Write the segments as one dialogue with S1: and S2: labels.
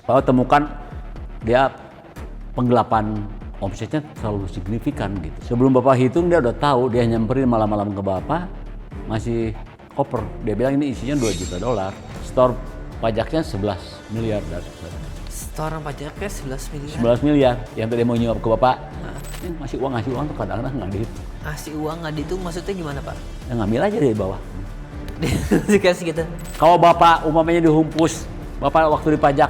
S1: Kalau temukan dia penggelapan omsetnya selalu signifikan gitu. Sebelum Bapak hitung dia udah tahu, dia nyamperin malam-malam ke Bapak masih koper. Dia bilang ini isinya $2 juta. Store pajaknya 11 miliar.
S2: Setoran pajaknya 11 miliar.
S1: 11 miliar yang tadi mau nyuap ke Bapak. Ini ngasih uang tuh kadang-kadang nggak dihitung.
S2: Ngasih uang nggak dihitung maksudnya gimana Pak?
S1: Ya ngambil aja dari bawah.
S2: Dikasih gitu.
S1: Kalau Bapak umpamanya dihumpus, Bapak waktu dipajak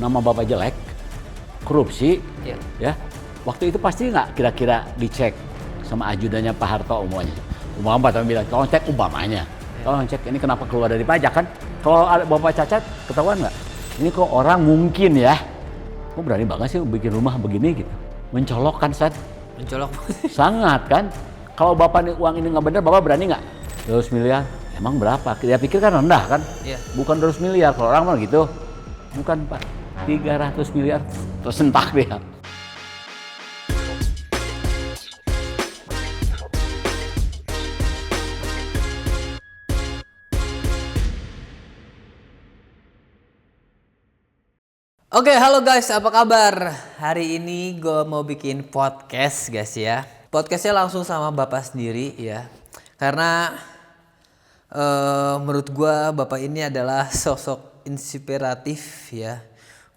S1: nama Bapak jelek, korupsi, ya waktu itu pasti nggak kira-kira dicek sama ajudannya Pak Harto umpamanya Pak bilang tolong cek umpamanya, tolong cek ini kenapa keluar dari pajak kan? Kalau Bapak cacat ketahuan nggak? Ini kok orang mungkin ya, kok berani banget sih bikin rumah begini gitu, mencolok kan Sad?
S2: Mencolok.
S1: Sangat kan? Kalau Bapak nih uang ini nggak benar, Bapak berani nggak? 200 miliar, emang berapa? Dia pikir kan rendah kan?
S2: Iya.
S1: Bukan 200 miliar, kalau orang mah gitu. Bukan Pak, 300 miliar tersentak dia.
S2: Oke, halo guys, apa kabar? Hari ini gue mau bikin podcast guys ya. Podcastnya langsung sama Bapak sendiri ya. Karena menurut gue Bapak ini adalah sosok inspiratif ya.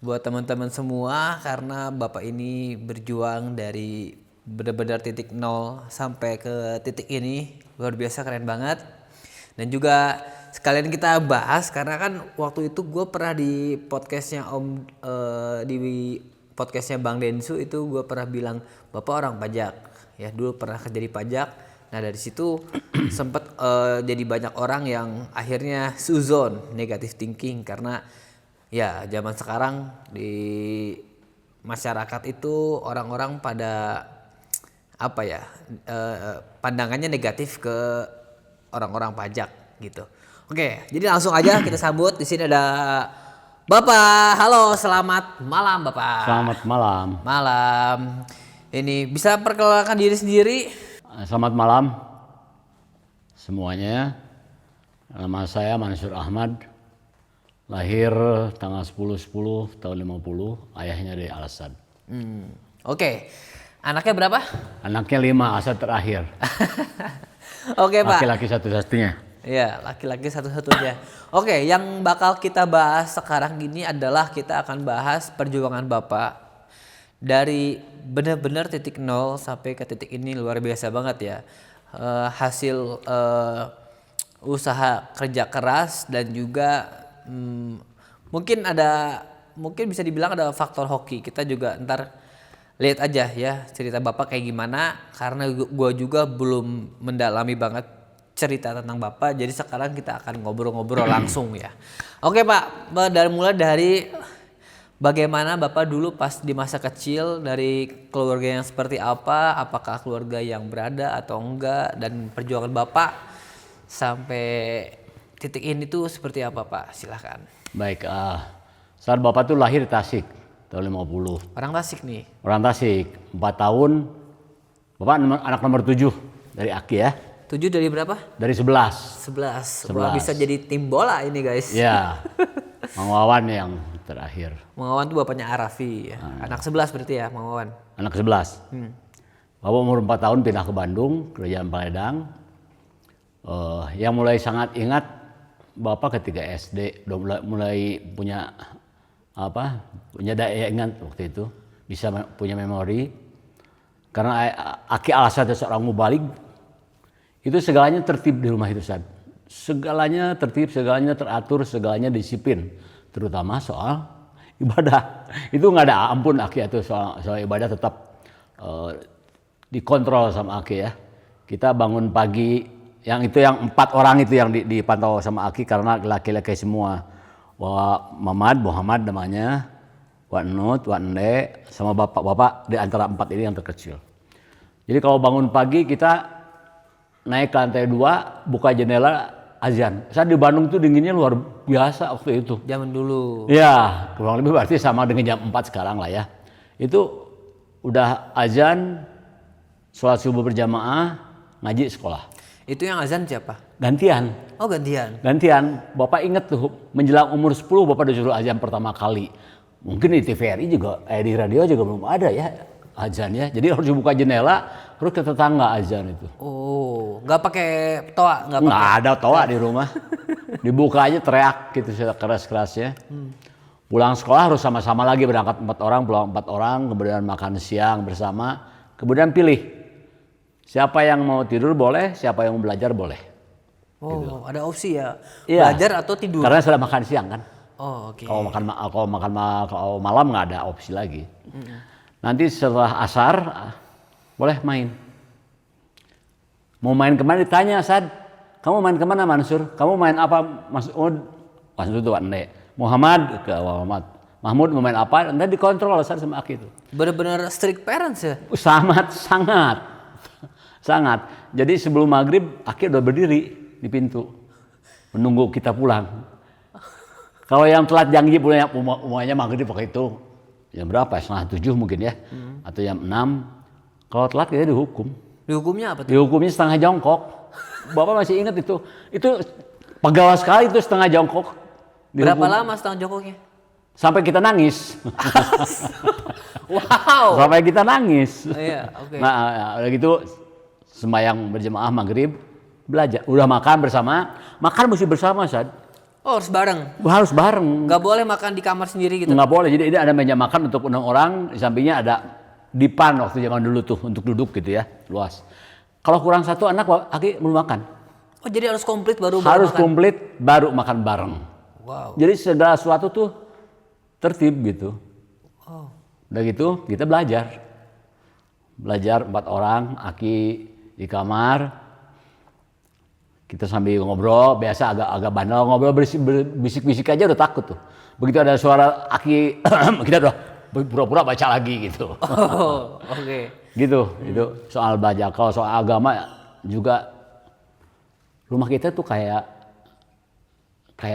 S2: Buat teman-teman semua karena Bapak ini berjuang dari benar-benar titik nol sampai ke titik ini. Luar biasa, keren banget. Dan juga sekalian kita bahas karena kan waktu itu gue pernah di podcastnya di podcastnya Bang Densu itu gue pernah bilang Bapak orang pajak ya, dulu pernah kerja di pajak. Nah dari situ sempat jadi banyak orang yang akhirnya suzon negative thinking karena ya zaman sekarang di masyarakat itu orang-orang pada apa ya pandangannya negatif ke orang-orang pajak gitu. Oke, jadi langsung aja kita sambut. Di sini ada Bapak. Halo, selamat malam Bapak.
S1: Selamat malam.
S2: Malam. Ini bisa perkenalkan diri sendiri?
S1: Selamat malam semuanya. Nama saya Mansur Ahmad. Lahir tanggal 10/10 tahun 50, ayahnya dari Al-Asad.
S2: Oke. Anaknya berapa?
S1: Anaknya 5, Asad terakhir.
S2: Oke Pak.
S1: Laki-laki satu-satunya.
S2: Iya, laki-laki satu-satunya. Oke, yang bakal kita bahas sekarang ini adalah kita akan bahas perjuangan Bapak dari benar-benar titik nol sampai ke titik ini. Luar biasa banget ya. Hasil usaha kerja keras dan juga mungkin bisa dibilang ada faktor hoki. Kita juga ntar lihat aja ya cerita Bapak kayak gimana karena gue juga belum mendalami banget cerita tentang Bapak, jadi sekarang kita akan ngobrol-ngobrol langsung ya. Oke Pak, mulai dari bagaimana Bapak dulu pas di masa kecil, dari keluarga yang seperti apa, apakah keluarga yang berada atau enggak, dan perjuangan Bapak sampai titik ini tuh seperti apa Pak? Silahkan.
S1: Baik, saat Bapak tuh lahir di Tasik tahun 50.
S2: Orang Tasik nih?
S1: Orang Tasik, 4 tahun. Bapak anak nomor 7 dari Aki ya.
S2: 7 dari berapa?
S1: Dari 11.
S2: 11. Wah, bisa jadi tim bola ini guys.
S1: Iya. Mang Wawan yang terakhir.
S2: Mang Wawan tuh bapaknya Arafi ya. Anak 11 berarti ya Mang Wawan.
S1: Anak 11. Bapak umur 4 tahun pindah ke Bandung, kerjaan Padang. Yang mulai sangat ingat Bapak ketika SD udah mulai punya daya ingat waktu itu, bisa punya memori. Karena Aki Al-Asad seorang mubalik, itu segalanya tertib di rumah itu Sad. Segalanya tertib, segalanya teratur, segalanya disiplin, terutama soal ibadah. Itu nggak ada ampun Aki itu soal ibadah tetap dikontrol sama Aki ya. Kita bangun pagi, yang 4 orang itu yang dipantau sama Aki karena laki-laki semua. Muhammad namanya, Wak Nut, Wak Nde, sama bapak-bapak di antara 4 ini yang terkecil. Jadi kalau bangun pagi kita naik ke lantai 2, buka jendela, azan. Saat di Bandung tuh dinginnya luar biasa waktu itu.
S2: Zaman dulu.
S1: Ya, kurang lebih berarti sama dengan jam 4 sekarang lah ya. Itu udah azan, sholat subuh berjamaah, ngaji sekolah.
S2: Itu yang azan siapa?
S1: Gantian.
S2: Oh gantian.
S1: Gantian. Bapak inget tuh menjelang umur 10 Bapak disuruh azan pertama kali. Mungkin di TVRI juga, di radio juga belum ada ya azan ya. Jadi harus dibuka jendela, terus ke tetangga azan itu.
S2: Oh, nggak pakai toa, nggak
S1: Nggak
S2: pakai.
S1: ada toa di rumah. Dibuka aja teriak gitu keras-kerasnya. Pulang sekolah harus sama-sama lagi berangkat 4 orang, pulang 4 orang, kemudian makan siang bersama, kemudian pilih. Siapa yang mau tidur boleh, siapa yang mau belajar boleh.
S2: Oh, ada opsi ya.
S1: Iya.
S2: Belajar atau tidur.
S1: Karena sudah makan siang kan.
S2: Oh, oke.
S1: Kalau malam nggak ada opsi lagi. Nanti setelah asar boleh main. Mau main kemana ditanya, Sad. Kamu main kemana Mansur? Kamu main apa Masud? Mansur itu Ande. Muhammad ke Muhammad. Mahmud mau main apa? Nanti dikontrol Sad sama Aki itu.
S2: Bener-bener strict parents ya.
S1: Sangat. Jadi sebelum maghrib Aki udah berdiri di pintu menunggu kita pulang. Kalau yang telat janji pulang umumnya maghrib pakai itu jam berapa? 6:30 mungkin ya, atau jam 6. Kalau telat kita dihukum.
S2: Dihukumnya apa tuh?
S1: Dihukumnya setengah jongkok. Bapak masih ingat itu? Itu pegawai sekali itu setengah jongkok.
S2: Berapa lama setengah jongkoknya?
S1: Sampai kita nangis.
S2: Wow.
S1: Sampai kita nangis.
S2: Iya, oke.
S1: Nah, udah gitu sembahyang berjamaah maghrib, belajar. Udah makan bersama, makan mesti bersama, Sad.
S2: Oh, harus bareng.
S1: Harus bareng.
S2: Nggak boleh makan di kamar sendiri gitu.
S1: Nggak boleh. Jadi ini ada meja makan untuk 6 orang, di sampingnya ada dipan waktu zaman dulu tuh untuk duduk gitu ya, luas. Kalau kurang satu anak, Aki belum makan.
S2: Oh, jadi harus komplit baru
S1: Harus
S2: makan.
S1: komplit baru makan bareng.
S2: Wow.
S1: Jadi segala sesuatu tuh tertib gitu.
S2: Oh.
S1: Udah gitu kita belajar. Belajar 4 orang, Aki di kamar. Kita sambil ngobrol, biasa agak bandel ngobrol bisik-bisik aja udah takut tuh. Begitu ada suara Aki, kita udah pura-pura baca lagi gitu.
S2: Oh, oke.
S1: Gitu, itu soal belajar. Kalau soal agama juga rumah kita tuh kayak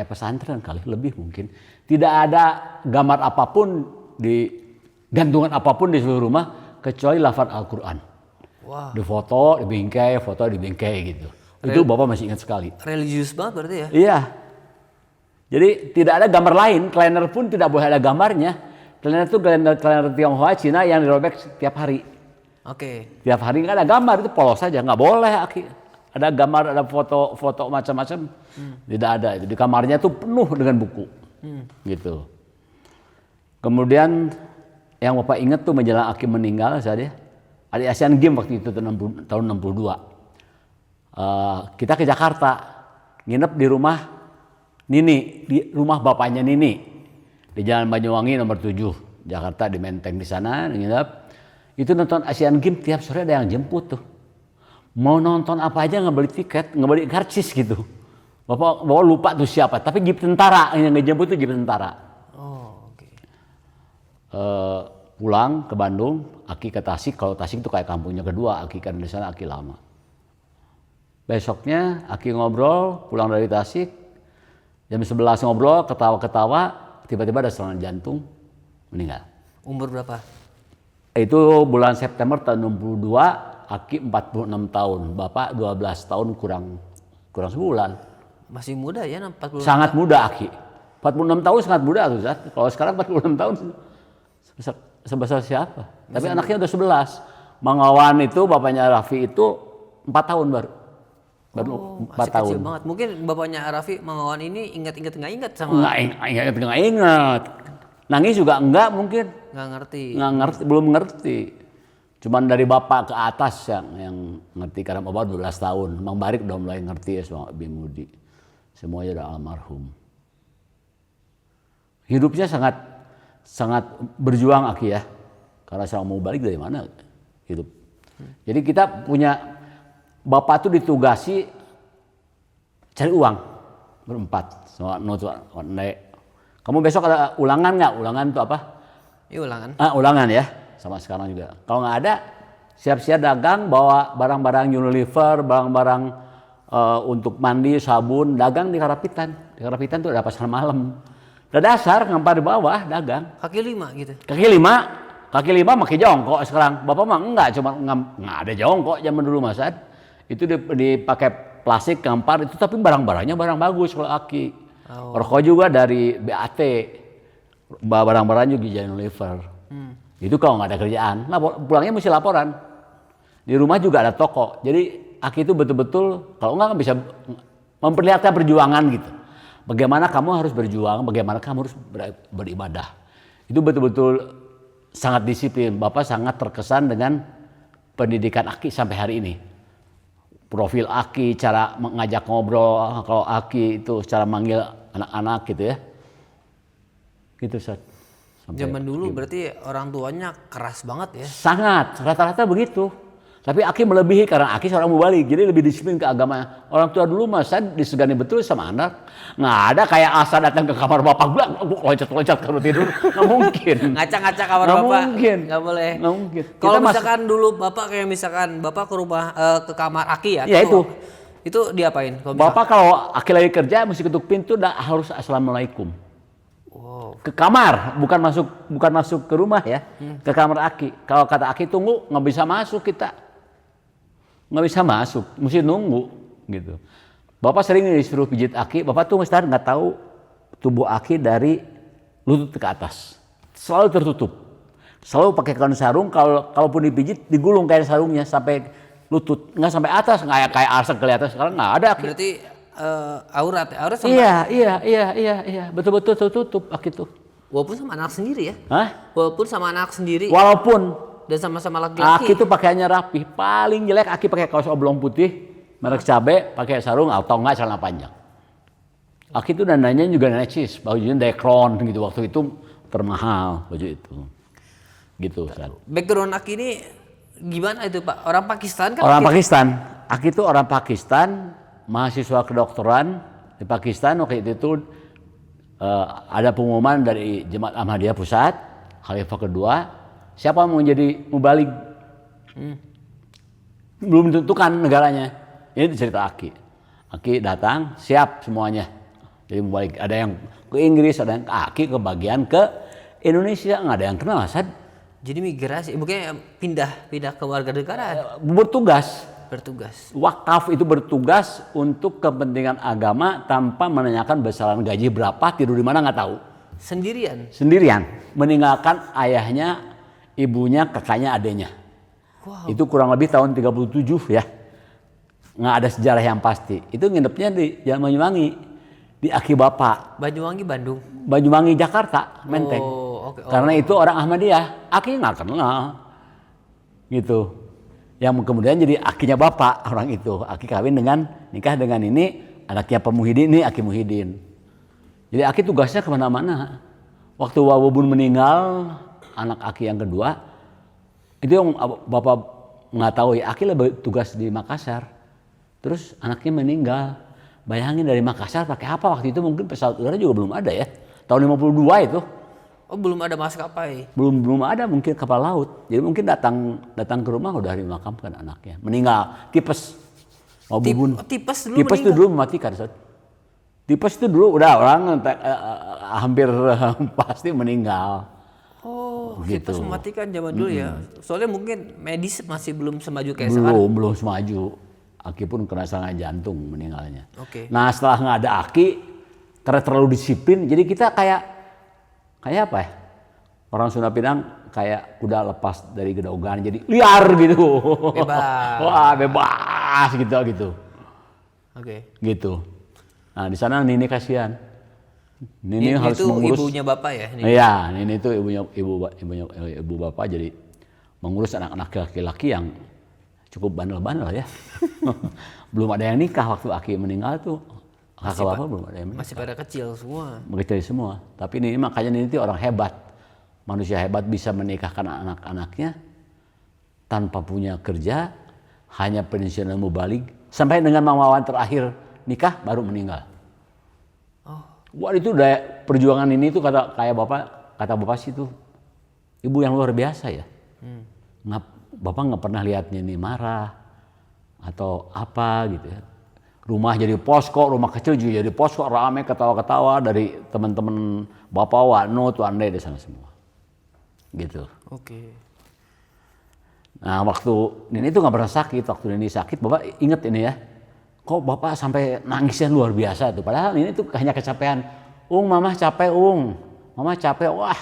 S1: pesantren kali, lebih mungkin. Tidak ada gambar apapun gantungan apapun di seluruh rumah kecuali lafaz Al-Qur'an.
S2: Wah.
S1: Foto dibingkai gitu. Itu Bapak masih ingat sekali.
S2: Religius banget berarti ya?
S1: Iya. Jadi tidak ada gambar lain, kalender pun tidak boleh ada gambarnya. Kalender itu kalender Tionghoa Cina yang dirobek setiap hari.
S2: Oke.
S1: Tiap hari nggak ada gambar, itu polos saja, nggak boleh Aki. Ada gambar, ada foto macam-macam, tidak ada. Itu di kamarnya tuh penuh dengan buku, gitu. Kemudian yang Bapak ingat tuh menjelang Aki meninggal saja, ada Asian Games waktu itu tahun 62. Kita ke Jakarta, nginep di rumah Nini, di rumah bapaknya Nini, di Jalan Banyuwangi nomor 7, Jakarta, di Menteng di sana nginep. Itu nonton Asian Games tiap sore ada yang jemput tuh. Mau nonton apa aja nggak beli tiket, nggak beli karcis gitu. Bapak lupa tuh siapa, tapi jeep tentara yang ngejemput tuh jeep tentara.
S2: Oh, oke.
S1: Pulang ke Bandung, Aki ke Tasik. Kalau Tasik itu kayak kampungnya kedua, Aki kan di sana Aki lama. Besoknya Aki ngobrol, pulang dari Tasik, jam 11 ngobrol, ketawa-ketawa, tiba-tiba ada serangan jantung, meninggal.
S2: Umur berapa?
S1: Itu bulan September tahun 62, Aki 46 tahun, Bapak 12 tahun kurang sebulan.
S2: Masih muda ya, 40.
S1: Sangat muda Aki. 46 tahun sangat muda tuh, Zat. Kalau sekarang 46 tahun sebesar siapa? Tapi anaknya udah 11. Mang Wawan itu bapaknya Raffi itu 4 tahun baru. Baru 4
S2: masih
S1: tahun.
S2: kecil banget. Mungkin bapaknya Raffi, Mang Wawan ini ingat nggak ingat sama?
S1: Nggak ingat. Nangis juga enggak mungkin.
S2: Nggak ngerti.
S1: Belum ngerti. Cuman dari bapak ke atas yang ngerti karena bapak 12 tahun. Mang Barik udah mulai ngerti ya sama Bimudi. Semuanya udah almarhum. Hidupnya sangat berjuang Aki ya. Karena saya mau balik dari mana hidup. Jadi kita punya bapak tuh ditugasi cari uang berempat. Kamu besok ada ulangan nggak? Ulangan itu apa?
S2: Iya ulangan.
S1: Ulangan ya, sama sekarang juga. Kalau nggak ada, siap-siap dagang, bawa barang-barang Unilever, barang-barang untuk mandi, sabun, dagang di Karapitan. Di Karapitan tuh ada pasar malam. Udah dasar, ngampar di bawah, dagang.
S2: Kaki 5 gitu.
S1: Kaki lima makin jongkok sekarang. Bapak mah enggak, cuma nggak ada jongkok zaman dulu Mas Ad. Itu dipakai plastik gampar itu, tapi barang-barangnya barang bagus kalau Aki. Rokok juga dari BAT, barang-barang juga Giant Oliver. Itu kalau nggak ada kerjaan, pulangnya mesti laporan. Di rumah juga ada toko, jadi Aki itu betul-betul kalau nggak bisa memperlihatkan perjuangan gitu. Bagaimana kamu harus berjuang, bagaimana kamu harus beribadah. Itu betul-betul sangat disiplin. Bapak sangat terkesan dengan pendidikan Aki sampai hari ini. Profil Aki, cara mengajak ngobrol, kalau Aki itu cara manggil anak-anak gitu ya. Gitu Ustaz.
S2: Zaman dulu berarti orang tuanya keras banget ya?
S1: Sangat, rata-rata begitu. Tapi Aki melebihi karena Aki seorang mubalik, jadi lebih disiplin ke agama. Orang tua dulu mah saya disegani betul sama anak. Nggak ada kayak asal datang ke kamar bapak bilang, loncat-loncat kalau tidur. Nggak mungkin.
S2: Ngacak-ngacak kamar
S1: Nggak
S2: bapak?
S1: mungkin.
S2: Nggak boleh?
S1: Nggak mungkin.
S2: Kalau misalkan dulu bapak kayak misalkan bapak ke rumah, ke kamar Aki ya?
S1: Ya itu.
S2: Itu diapain?
S1: Bapak kalau Aki lagi kerja mesti ketuk pintu, harus assalamualaikum.
S2: Wow.
S1: Ke kamar, bukan masuk ke rumah ya. Ke kamar Aki. Kalau kata Aki tunggu, nggak bisa masuk kita. Nggak bisa masuk, mesti nunggu gitu. Bapak sering disuruh pijit Aki, Bapak tuh mesti nggak tahu tubuh Aki dari lutut ke atas, selalu tertutup, selalu pakai kain sarung. Kalaupun dipijit digulung kain sarungnya sampai lutut, nggak sampai atas, nggak kayak arsek kelihatan sekarang nggak ada Aki.
S2: Berarti aurat sama?
S1: Iya, betul-betul tertutup Aki tuh.
S2: Walaupun sama anak sendiri ya?
S1: Hah?
S2: Walaupun sama anak sendiri.
S1: Walaupun
S2: Dan sama-sama laki-laki.
S1: Aki tuh pakaiannya rapi. Paling jelek Aki pakai kaos oblong putih, merek cabe, pakai sarung atau enggak celana panjang. Aki tuh dandannya juga necis, bajunya Dekron gitu. Waktu itu termahal baju itu. Gitu kan.
S2: Background Aki ini gimana itu Pak? Orang Pakistan kan?
S1: Orang Pakistan. Aki tuh orang Pakistan, mahasiswa kedokteran di Pakistan. Waktu itu ada pengumuman dari Jemaat Ahmadiyah Pusat, Khalifah kedua. Siapa mau jadi mubalik? Belum ditentukan negaranya. Ini cerita Aki. Aki datang, siap semuanya. Jadi mubalik. Ada yang ke Inggris, ada yang ke Aki, kebagian ke Indonesia. Nggak ada yang kenal, Sad.
S2: Jadi migrasi, mungkin pindah ke warga negara.
S1: Bertugas.
S2: Bertugas.
S1: Wakaf itu bertugas untuk kepentingan agama tanpa menanyakan besaran gaji berapa, tidur di mana nggak tahu. Sendirian. Meninggalkan ayahnya, ibunya, kakaknya, adenya. Wow. Itu kurang lebih tahun 37 ya. Nggak ada sejarah yang pasti. Itu nginepnya di Jalan Banyuwangi. Di Aki Bapak.
S2: Banyuwangi Bandung?
S1: Banyuwangi Jakarta, Menteng.
S2: Okay.
S1: Karena itu orang Ahmadiyah. Aki nggak kenal. Gitu. Yang kemudian jadi Akinya Bapak orang itu. Aki kawin nikah dengan ini. Anaknya Pak Muhyiddin, ini Aki Muhyiddin. Jadi Aki tugasnya kemana-mana. Waktu Wabubun meninggal, anak Aki yang kedua, itu yang Bapak nggak tahu ya, Aki lebih tugas di Makassar. Terus anaknya meninggal. Bayangin dari Makassar pakai apa waktu itu, mungkin pesawat udara juga belum ada ya. Tahun 52 itu.
S2: Oh, belum ada maskapai.
S1: Belum ada, mungkin kapal laut. Jadi mungkin datang ke rumah udah dimakamkan anaknya. Meninggal, tipes. Wabubun.
S2: Tipes dulu.
S1: Tipes itu dulu mematikan, Ustaz. Tipes itu dulu udah orang hampir pasti meninggal.
S2: Oh,
S1: gitu.
S2: Tipes mematikan zaman dulu ya. Soalnya mungkin medis masih belum semaju kayak sekarang.
S1: Belum semaju. Aki pun kena serangan jantung meninggalnya.
S2: Okay.
S1: Nah setelah nggak ada Aki, karena terlalu disiplin, jadi kita kayak apa ya? Orang Sunda bilang kayak kuda lepas dari gedaugan, jadi liar gitu.
S2: Bebas.
S1: Wah bebas gitu.
S2: Oke.
S1: Gitu. Nah di sana Nini kasihan. Nini harus
S2: itu
S1: mengurus.
S2: Ibunya Bapak ya?
S1: Iya, Nini itu ibu Bapak, jadi mengurus anak-anak laki-laki yang cukup bandel-bandel ya. Belum ada yang nikah waktu Aki meninggal tuh. Kakak Bapak belum ada yang nikah.
S2: Masih pada kecil semua.
S1: Kecil semua. Tapi ini makanya Nini itu orang hebat. Manusia hebat bisa menikahkan anak-anaknya tanpa punya kerja, hanya pensiunan mubalik, sampai dengan mawawan terakhir nikah baru meninggal. Wah itu udah perjuangan ini tuh kata Bapak sih tuh ibu yang luar biasa ya. Bapak nggak pernah lihat Nini marah atau apa gitu ya. Rumah jadi posko, rumah kecil juga jadi posko, ramai ketawa-ketawa dari teman-teman Bapak Wano tuh andai di sana semua. Gitu.
S2: Oke.
S1: Nah waktu Nini itu nggak pernah sakit, waktu Nini sakit Bapak inget ini ya, kok Bapak sampai nangisnya luar biasa tuh, padahal Nini tuh hanya kecapean, Mama capek Mama capek, wah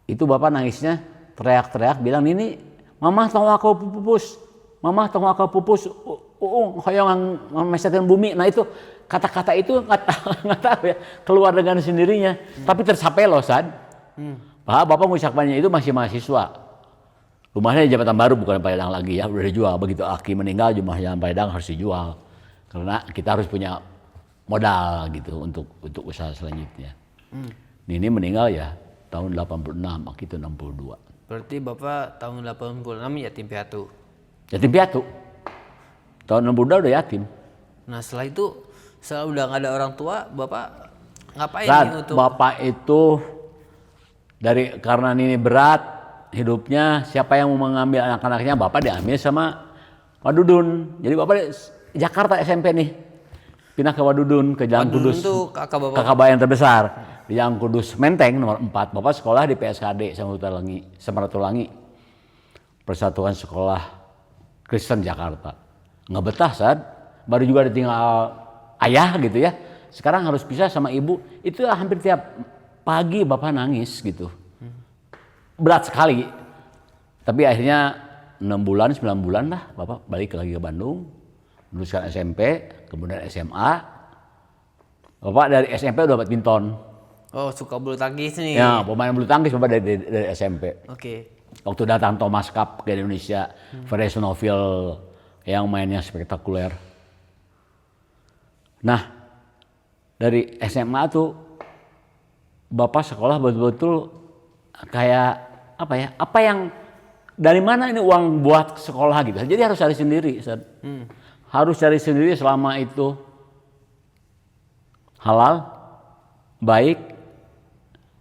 S1: itu Bapak nangisnya teriak-teriak bilang, Nini Mama tong aku pupus, Mama tong aku pupus, hoyong memesetkan bumi. Nah itu kata-kata itu nggak tahu ya keluar dengan sendirinya, tapi tercapai loh Sad. Bapak ngucapkannya itu masih mahasiswa. Rumahnya di Jabatan Baru bukan Padang lagi ya, udah dijual. Begitu Aki meninggal rumahnya Padang harus dijual. Karena kita harus punya modal gitu untuk usaha selanjutnya. Nini meninggal ya tahun 86, Aki itu 62.
S2: Berarti Bapak tahun 86 yatim piatu.
S1: Yatim piatu. Tahun 62 udah yatim.
S2: Nah setelah itu, setelah udah nggak ada orang tua, Bapak ngapain
S1: Dan
S2: nih untuk
S1: Bapak itu karena Nini berat hidupnya, siapa yang mau mengambil anak-anaknya, Bapak diambil sama Wadudun. Jadi Bapak di Jakarta SMP nih, pindah ke Wadudun, ke Jalan
S2: Wadudun
S1: Kudus.
S2: tuh kakak Bapak?
S1: Kakak Bayan terbesar. Di Jalan Kudus Menteng nomor 4. Bapak sekolah di PSKD Samratulangi. Persatuan Sekolah Kristen Jakarta. Nggak betah Sad, baru juga ditinggal ayah gitu ya. Sekarang harus pisah sama ibu. Itu hampir tiap pagi Bapak nangis gitu. Berat sekali, tapi akhirnya 6 bulan, 9 bulan lah Bapak balik lagi ke Bandung, meneruskan SMP, kemudian SMA. Bapak dari SMP udah badminton.
S2: Oh suka bulu tangkis nih.
S1: Ya, pemain bulu tangkis Bapak dari SMP.
S2: Oke.
S1: Waktu datang Thomas Cup ke Indonesia, Various Novel yang mainnya spektakuler. Nah, dari SMA tuh Bapak sekolah betul-betul kayak apa ya? Apa yang dari mana ini uang buat sekolah gitu? Jadi harus cari sendiri, harus cari sendiri selama itu halal, baik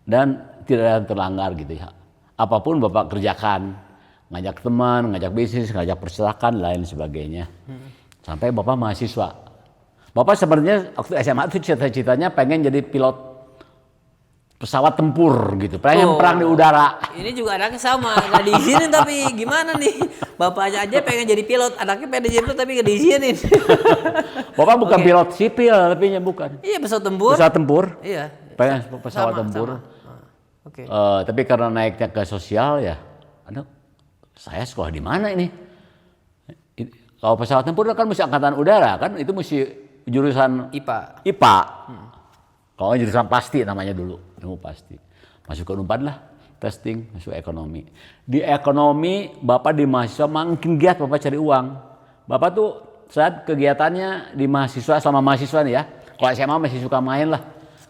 S1: dan tidak ada yang terlanggar gitu ya. Apapun Bapak kerjakan, ngajak teman, ngajak bisnis, ngajak percetakan, lain sebagainya. Sampai Bapak mahasiswa. Bapak sebenarnya waktu SMA itu cita-citanya pengen jadi pilot pesawat tempur gitu, pengen perang di udara.
S2: Ini juga anaknya sama, nggak diizinin tapi gimana nih? Bapaknya aja pengen jadi pilot, anaknya pengen jadi pilot tapi nggak diizinin.
S1: Bapak bukan pilot sipil, tapi bukan.
S2: Iya pesawat tempur.
S1: Pesawat tempur.
S2: Iya.
S1: Pengen pesawat tempur.
S2: Oke.
S1: Tapi karena naiknya ke sosial ya, aduh, saya sekolah di mana ini? Kalau pesawat tempur kan mesti angkatan udara kan, itu mesti jurusan IPA. Kalau jurusan pasti namanya dulu, ilmu pasti. Masuk ke Unpad lah, testing, masuk ekonomi. Di ekonomi, Bapak di mahasiswa makin giat Bapak cari uang. Bapak tuh saat kegiatannya di mahasiswa, selama mahasiswa nih ya, kalau SMA masih suka main lah.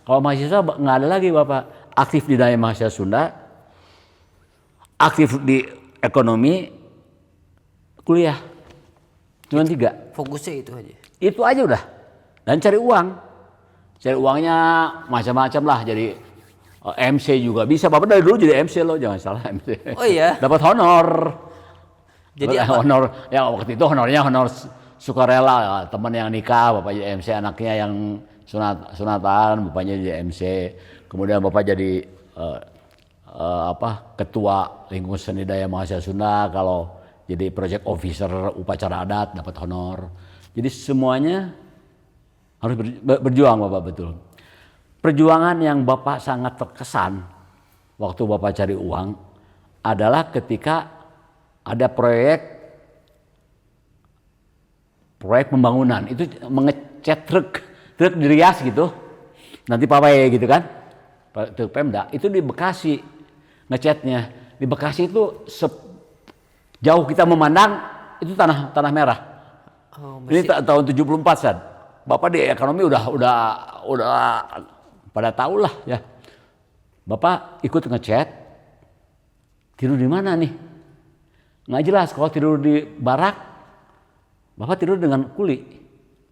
S1: Kalau mahasiswa nggak ada lagi Bapak. Aktif di Daya Mahasiswa Sunda, aktif di ekonomi, kuliah. Cuma 3.
S2: Fokusnya itu aja.
S1: Itu aja udah. Dan cari uang. Cari uangnya macam-macam lah, jadi MC juga bisa. Bapak dari dulu jadi MC loh, jangan salah MC.
S2: Oh iya?
S1: Dapat honor.
S2: Jadi
S1: apa? Honor, ya waktu itu honornya honor sukarela. Ya. Teman yang nikah, Bapak jadi MC, anaknya yang sunatan, Bapaknya jadi MC. Kemudian Bapak jadi ketua lingkungan seni daya mahasiswa Sunda. Kalau jadi project officer upacara adat dapat honor. Jadi semuanya harus berjuang Bapak, betul. Perjuangan yang Bapak sangat terkesan waktu Bapak cari uang adalah ketika ada proyek pembangunan, itu mengecat truk dirias gitu, nanti pawai gitu kan, truk Pemda, itu di Bekasi ngecatnya. Di Bekasi itu jauh kita memandang itu tanah merah. Ini tahun 74 San. Bapak di ekonomi udah pada tahu lah ya. Bapak ikut ngecat, tidur di mana nih? Nggak jelas. Kalau tidur di barak, Bapak tidur dengan kuli.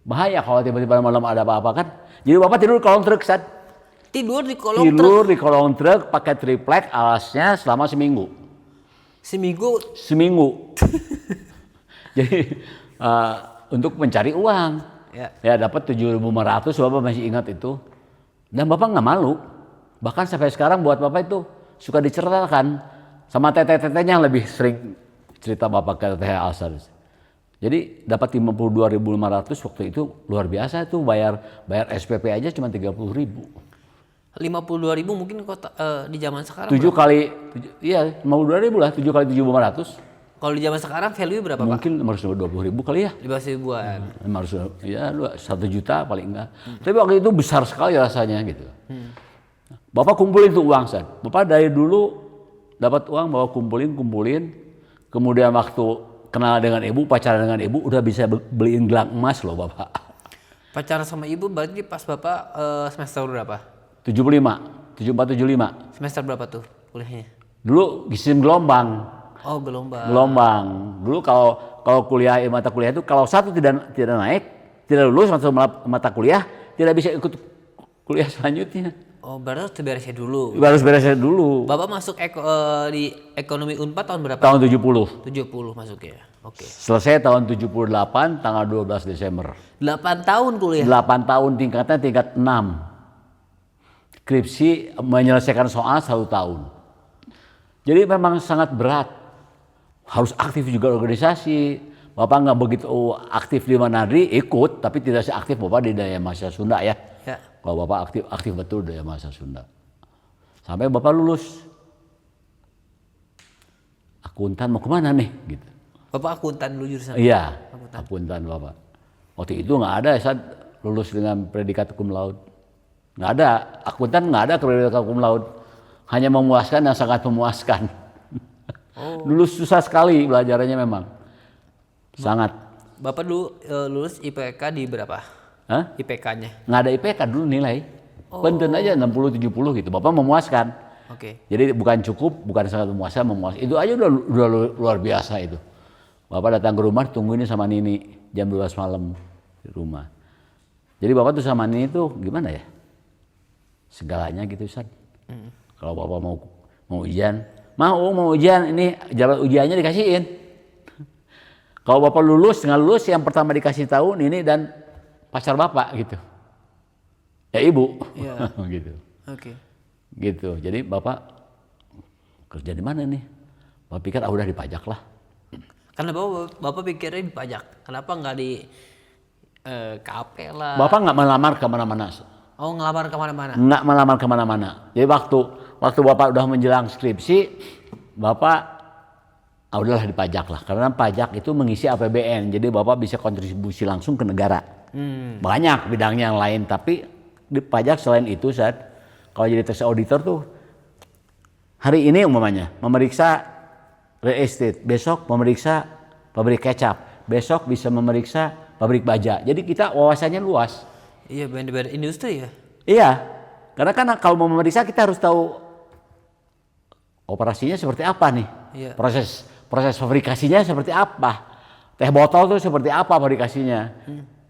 S1: Bahaya kalau tiba-tiba malam ada apa-apa kan. Jadi Bapak tidur di kolong truk, Sad.
S2: Tidur di kolong truk?
S1: Tidur di kolong truk pakai triplek, alasnya selama seminggu. Seminggu. Jadi untuk mencari uang. Ya dapat 7.500, Bapak masih ingat itu. Dan Bapak nggak malu. Bahkan sampai sekarang buat Bapak itu suka diceritakan sama teteh-tetehnya yang lebih sering cerita Bapak ke Teh Alsar. Jadi dapat 52.500 waktu itu luar biasa itu bayar SPP aja cuma 30.000.
S2: 52.000 mungkin di zaman sekarang
S1: 7
S2: berapa?
S1: kali, iya 52.000 lah, 7 kali 7.500.
S2: Kalau di zaman sekarang value berapa Pak?
S1: Mungkin 520.000 kali ya.
S2: 15.000-an.
S1: 500, ya 1 juta paling enggak. Tapi waktu itu besar sekali rasanya gitu. Bapak kumpulin tuh uang, San. Bapak dari dulu dapat uang, bawa kumpulin. Kemudian waktu kenal dengan ibu, pacaran dengan ibu, udah bisa beliin gelang emas loh Bapak.
S2: Pacaran sama ibu berarti pas Bapak semester berapa?
S1: 75, 74, 75.
S2: Semester berapa tuh kuliahnya?
S1: Dulu sistem gelombang.
S2: Oh, gelombang.
S1: Dulu kalau kuliah mata kuliah itu kalau satu tidak naik, tidak lulus mata kuliah, tidak bisa ikut kuliah selanjutnya.
S2: Oh, berarti harus beresnya dulu.
S1: Harus beresnya dulu.
S2: Bapak masuk di ekonomi Unpad tahun berapa?
S1: Tahun 70.
S2: 70 masuknya. Oke.
S1: Selesai tahun 78 tanggal 12 Desember.
S2: 8 tahun kuliah.
S1: 8 tahun tingkatnya tingkat 6. Skripsi menyelesaikan soal 1 tahun. Jadi memang sangat berat. Harus aktif juga organisasi. Bapak nggak begitu aktif di Manadri, ikut, tapi tidak seaktif Bapak di Daya Mahasiswa Sunda ya.
S2: Ya.
S1: Kalau Bapak aktif betul Daya Mahasiswa Sunda. Sampai Bapak lulus. Akuntan mau kemana nih? Gitu.
S2: Bapak akuntan dulu jurusan?
S1: Iya, akuntan Bapak. Waktu itu nggak ada saat lulus dengan predikat cum laude. Nggak ada, akuntan nggak ada predikat cum laude. Hanya memuaskan dan sangat memuaskan.
S2: Oh.
S1: Dulu susah sekali belajarannya memang. Sangat.
S2: Bapak dulu lulus IPK di berapa?
S1: Hah?
S2: IPK-nya?
S1: Nggak ada IPK dulu nilai. Punten aja 60-70 gitu. Bapak memuaskan.
S2: Oke.
S1: Jadi bukan cukup, bukan sangat memuaskan, Itu aja udah luar biasa itu. Bapak datang ke rumah, tungguin sama Nini jam 12 malam di rumah. Jadi Bapak tuh sama Nini tuh gimana ya? Segalanya gitu, San. Kalau Bapak mau ujian, mau ujian, ini jalan ujiannya dikasihin. Kalau Bapak lulus, nggak lulus, yang pertama dikasih tahu Nini dan pacar Bapak gitu. Ya ibu,
S2: Iya.
S1: gitu.
S2: Oke.
S1: Gitu. Jadi Bapak kerja di mana nih? Bapak pikir udah dipajak lah.
S2: Karena bapak pikirnya di pajak. Kenapa nggak di KP lah?
S1: Bapak nggak melamar kemana-mana.
S2: Oh, ngelamar kemana-mana?
S1: Nggak melamar kemana-mana. Jadi waktu Bapak udah menjelang skripsi, Bapak udahlah dipajak lah. Karena pajak itu mengisi APBN. Jadi Bapak bisa kontribusi langsung ke negara. Banyak bidangnya yang lain. Tapi di pajak selain itu, kalau jadi tax auditor tuh, hari ini umpamanya memeriksa real estate, besok memeriksa pabrik kecap, besok bisa memeriksa pabrik baja. Jadi kita wawasannya luas.
S2: Iya, beda-beda industri ya?
S1: Iya, karena kan kalau mau memeriksa kita harus tahu operasinya seperti apa nih,
S2: Iya.
S1: proses fabrikasinya seperti apa, teh botol tuh seperti apa fabrikasinya,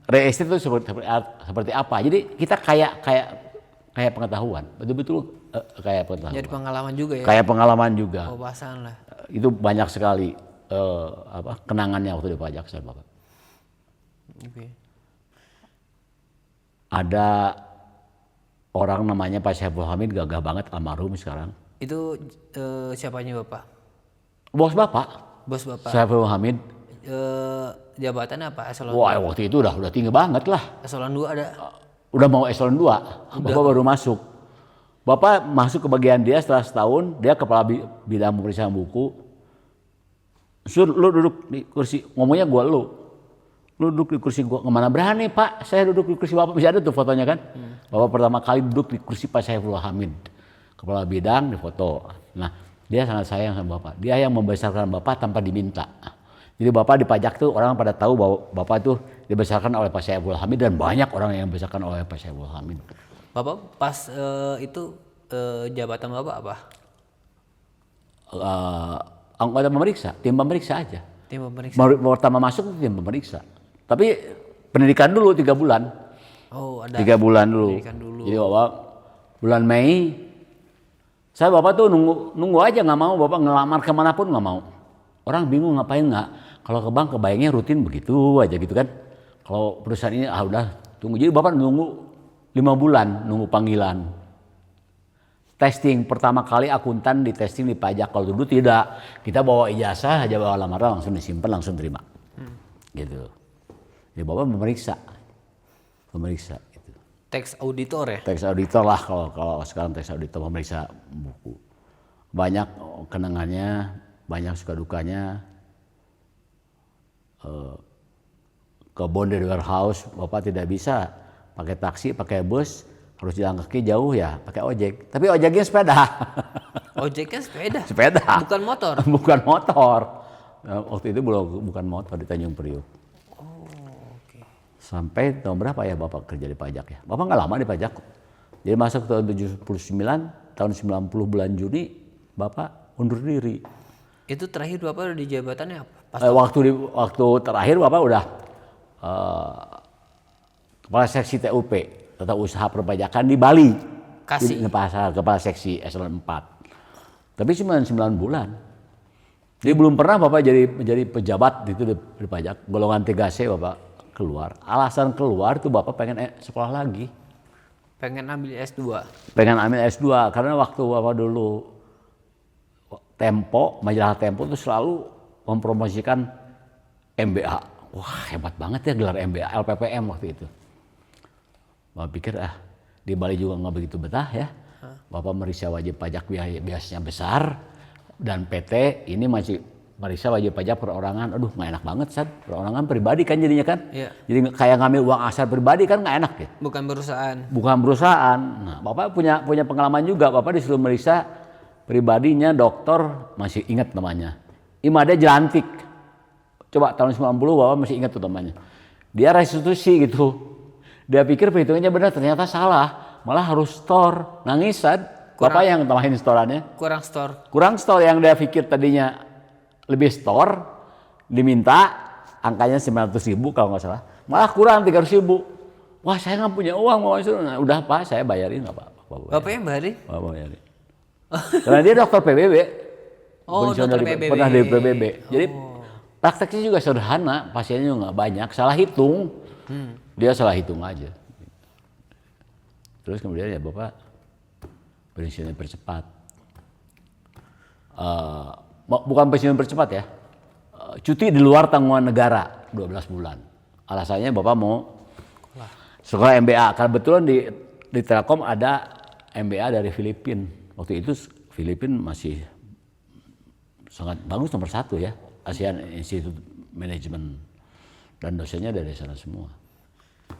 S1: real estate tuh seperti apa. Jadi kita kayak pengetahuan, betul-betul kayak pengetahuan.
S2: Jadi pengalaman juga ya?
S1: Kayak pengalaman juga.
S2: Wawasan lah.
S1: Itu banyak sekali kenangannya waktu di pajak saya Bapak.
S2: Oke.
S1: Ada orang namanya Pak Saiful Hamid, gagah banget, almarhum sekarang.
S2: Itu siapanya Bapak?
S1: Bos Bapak,
S2: Bos Bapak?
S1: Saiful Hamid.
S2: Jabatannya apa? Eselon
S1: Wah
S2: 2?
S1: waktu itu udah tinggi banget lah.
S2: Eselon 2 ada?
S1: Udah mau eselon 2, Bapak baru masuk. Bapak masuk ke bagian dia setelah setahun, dia kepala bidang pemeriksaan buku. Lu duduk di kursi, ngomongnya gua lu duduk di kursi gua, kemana berani Pak, saya duduk di kursi Bapak, bisa ada tuh fotonya kan. Bapak pertama kali duduk di kursi Pak Saiful Hamid, kepala bidang, di foto. Nah dia sangat sayang sama Bapak, dia yang membesarkan Bapak tanpa diminta. Jadi Bapak di pajak tuh orang pada tahu bahwa Bapak tuh dibesarkan oleh Pak Saiful Hamid, dan banyak orang yang dibesarkan oleh Pak Saiful Hamid.
S2: Bapak pas itu jabatan Bapak apa?
S1: Anggota pemeriksa, tim pemeriksa aja.
S2: Tim pemeriksa.
S1: Pertama masuk itu tim pemeriksa. Tapi pendidikan dulu 3 bulan.
S2: Oh, ada.
S1: 3 bulan dulu.
S2: Pendidikan dulu.
S1: Jadi Bapak bulan Mei, Bapak tuh nunggu aja, nggak mau Bapak ngelamar kemanapun nggak mau. Orang bingung ngapain nggak? Kalau ke bank kebayangnya rutin begitu aja gitu kan. Kalau perusahaan ini udah tunggu. Jadi Bapak nunggu 5 bulan nunggu panggilan. testing pertama kali akuntan di testing di pajak. Kalau dulu tidak, kita bawa ijazah aja, bawa lamaran langsung disimpan, langsung terima. Gitu. Jadi Bapak memeriksa gitu.
S2: Tax auditor ya?
S1: Tax auditor lah kalau sekarang tax auditor memeriksa buku. Banyak kenangannya, banyak suka dukanya. Ke bonded warehouse Bapak tidak bisa pakai taksi, pakai bus, harus jalan kaki jauh ya, pakai ojek. Tapi ojeknya sepeda.
S2: Ojeknya sepeda?
S1: Sepeda.
S2: Bukan motor?
S1: Bukan motor. Waktu itu bukan motor di Tanjung Priuk.
S2: Oh, oke.
S1: Sampai tahun berapa ya Bapak kerja di pajak ya? Bapak nggak lama di pajak. Jadi masuk tahun 79, tahun 90 bulan Juni Bapak undur diri.
S2: Itu terakhir Bapak di jabatannya apa?
S1: Waktu terakhir Bapak udah kepala seksi TUP atau usaha perpajakan di Bali.
S2: Kasih.
S1: Di pasar kepala seksi eselon 4. Tapi cuma 9 bulan. Jadi belum pernah Bapak jadi pejabat itu di pajak. Golongan 3C Bapak keluar. Alasan keluar tuh Bapak pengen sekolah lagi.
S2: Pengen ambil S2? Pengen
S1: ambil S2 karena waktu Bapak dulu Tempo, majalah Tempo itu selalu mempromosikan MBA. Wah hebat banget ya gelar MBA, LPPM waktu itu. Bapak pikir di Bali juga nggak begitu betah ya. Bapak meriksa wajib pajak biasanya besar dan PT ini masih meriksa wajib pajak perorangan. Aduh nggak enak banget Sad, perorangan pribadi kan jadinya kan.
S2: Iya.
S1: Jadi kayak ngambil uang asal pribadi kan nggak enak ya.
S2: Bukan perusahaan.
S1: Bukan perusahaan. Nah Bapak punya pengalaman juga. Bapak disuruh meriksa pribadinya dokter, masih ingat namanya. Imade Jelantik. Coba tahun 90 Bapak masih ingat tuh namanya. Dia restitusi gitu. Dia pikir perhitungannya benar, ternyata salah. Malah harus store. Nangisan. Bapak yang tambahin storannya. Kurang store yang dia pikir tadinya lebih store. Diminta angkanya 900.000 kalau nggak salah. Malah kurang 300.000. Wah saya nggak punya uang. Nah, udah Pak saya bayarin nggak apa-apa.
S2: Bapak yang bayarin?
S1: Bapak bayarin. Karena dia dokter PBB.
S2: Oh dokter PBB.
S1: Pernah di PBB. Jadi prakteknya juga sederhana, pasiennya juga nggak banyak, salah hitung. Dia salah hitung aja. Terus kemudian ya Bapak pensiunnya percepat. Bukan pensiun percepat ya, cuti di luar tanggungan negara 12 bulan. Alasannya Bapak mau sekolah MBA. Karena betulan di Telkom ada MBA dari Filipina. Waktu itu Filipina masih sangat bagus nomor 1 ya, ASEAN Institute Management, dan dosennya dari sana semua.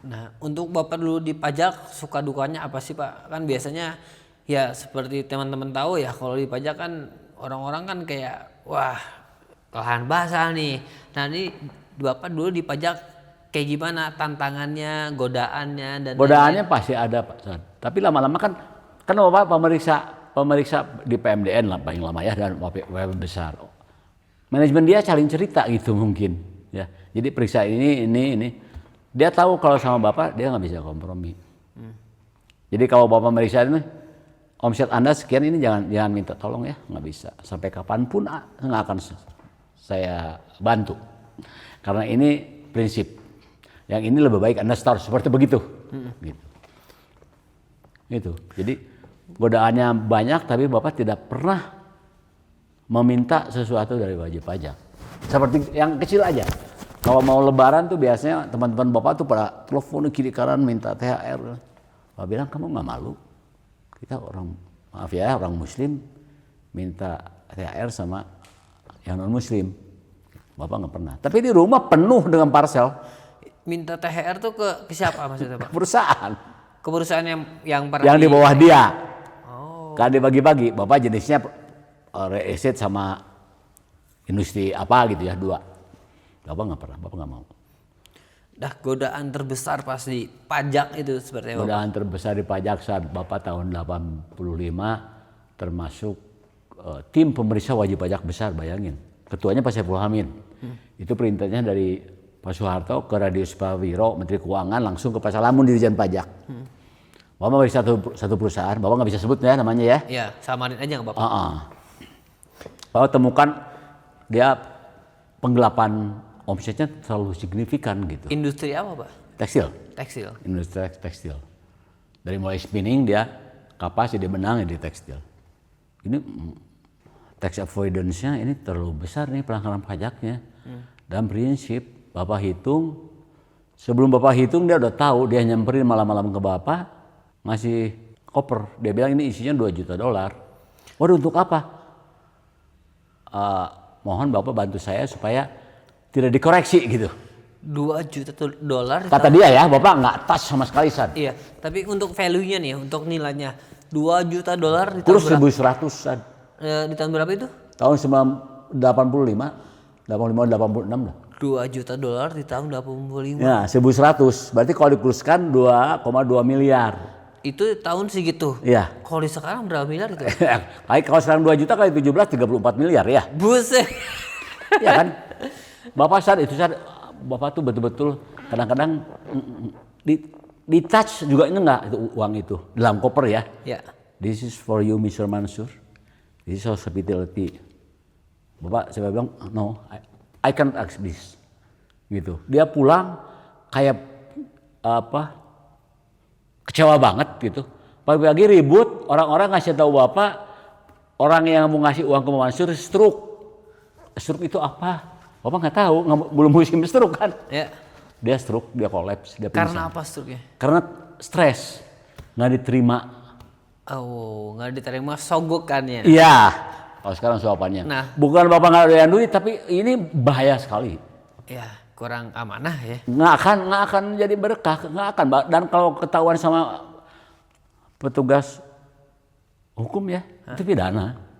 S2: Nah untuk Bapak dulu di pajak suka dukanya apa sih Pak? Kan biasanya ya seperti teman-teman tahu ya kalau di pajak kan orang-orang kan kayak wah lahan basah nih. Nah ini Bapak dulu di pajak kayak gimana tantangannya, godaannya dan
S1: godaannya pasti ada Pak. Tapi lama-lama kan Bapak pemeriksa di PMDN lah paling lama ya dan WP besar. Manajemen dia saling cerita gitu mungkin ya. Jadi periksa ini. Dia tahu kalau sama Bapak dia nggak bisa kompromi. Jadi kalau Bapak meriksa ini omset Anda sekian ini jangan minta tolong ya, nggak bisa. Sampai kapanpun nggak akan saya bantu. Karena ini prinsip. Yang ini lebih baik Anda store seperti begitu. Gitu. Itu. Jadi godaannya banyak tapi Bapak tidak pernah meminta sesuatu dari wajib pajak. Seperti yang kecil aja. Kalau mau lebaran tuh biasanya teman-teman Bapak tuh pada telepon kiri kanan minta THR. Bapak bilang kamu nggak malu? Kita orang muslim minta THR sama yang non muslim. Bapak nggak pernah. Tapi di rumah penuh dengan parcel.
S2: Minta THR tuh ke siapa maksudnya Pak?
S1: Perusahaan.
S2: Ke perusahaan yang pernah
S1: di bawah dia.
S2: Oh.
S1: Kan dibagi-bagi. Bapak jenisnya real estate sama industri apa gitu ya, 2. Bapak nggak pernah, Bapak nggak mau.
S2: Dah godaan terbesar pas di pajak itu seperti apa?
S1: Godaan terbesar di pajak saat Bapak tahun 85 termasuk tim pemeriksa wajib pajak besar, bayangin. Ketuanya Pak Saiful Hamid. Itu perintahnya dari Pak Soeharto ke Radius Pawiro, Menteri Keuangan langsung ke Pak Salamun Dirjen Pajak. Bapak meriksa satu perusahaan, Bapak nggak bisa sebut ya namanya ya?
S2: Iya, samarin aja nggak Bapak.
S1: Bapak temukan dia penggelapan omsetnya terlalu signifikan gitu.
S2: Industri apa Pak?
S1: Tekstil.
S2: Tekstil.
S1: Industri tekstil. Dari mulai spinning dia kapas jadi benang ya di tekstil. Ini tax avoidance-nya ini terlalu besar nih pelanggaran pajaknya. Dan prinsip Bapak hitung, sebelum Bapak hitung dia udah tahu, dia nyamperin malam-malam ke Bapak, ngasih koper. Dia bilang ini isinya $2 juta. Waduh, untuk apa? Mohon Bapak bantu saya supaya tidak dikoreksi gitu.
S2: $2 juta
S1: Kata dia ya, Bapak nggak touch sama sekali, San.
S2: Iya, tapi untuk value-nya nih, untuk nilainya $2 juta di tahun
S1: Kurs
S2: berapa?
S1: 1.100, San.
S2: Di tahun berapa itu?
S1: Tahun 85, 86 lah.
S2: $2 juta di tahun 85.
S1: Ya, 1.100. Berarti kalau dikurskan 2,2 miliar.
S2: Itu tahun segitu.
S1: Iya.
S2: Kalau di sekarang berapa miliar itu?
S1: Kalau sekarang 2 juta kali 17, 34 miliar ya.
S2: Buset.
S1: Iya kan? Bapak saat itu Bapak tuh betul-betul kadang-kadang di touch juga enggak itu uang itu dalam koper ya.
S2: Ya.
S1: This is for you, Mr. Mansur. This is hospitality. Bapak saya bilang no, I can't ask this. Gitu. Dia pulang kayak kecewa banget gitu. Pagi-pagi ribut, orang-orang ngasih tahu Bapak, orang yang mau ngasih uang ke Mansur stroke. Stroke itu apa? Bapak nggak tahu, belum musim stroke kan?
S2: Ya.
S1: Dia stroke, dia kolaps, dia pingsan.
S2: Karena apa stroke-nya?
S1: Karena stres, nggak diterima.
S2: Oh, nggak diterima sogokannya.
S1: Iya, kalau sekarang suapannya.
S2: Nah.
S1: Bukan Bapak nggak doyan duit, tapi ini bahaya sekali.
S2: Ya, kurang amanah ya.
S1: Nggak akan jadi berkah, nggak akan. Dan kalau ketahuan sama petugas hukum ya, itu pidana.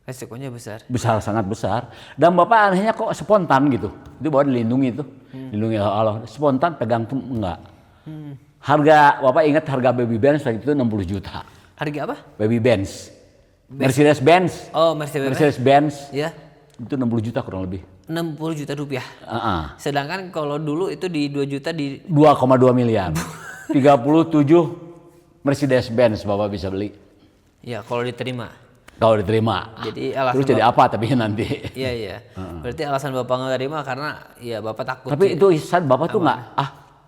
S2: Resikonya besar.
S1: Besar, sangat besar. Dan Bapak anehnya kok spontan gitu. Itu bahwa dilindungi itu. Dilindungi Allah. Spontan pegang tuh enggak. Harga, Bapak ingat harga baby Benz waktu itu 60 juta.
S2: Harga apa?
S1: Baby Benz. Mercedes Benz.
S2: Oh, Mercedes.
S1: Mercedes Benz.
S2: Ya.
S1: Itu 60 juta kurang lebih.
S2: 60 juta rupiah. Sedangkan kalau dulu itu di 2 juta di
S1: 2,2 miliar. 37 Mercedes Benz Bapak bisa beli.
S2: Ya, kalau diterima.
S1: Kalau diterima.
S2: Jadi alasan
S1: terus jadi apa tapi nanti.
S2: Iya, iya. Berarti alasan Bapak nggak terima karena ya Bapak takut.
S1: Tapi itu saat Bapak tuh nggak,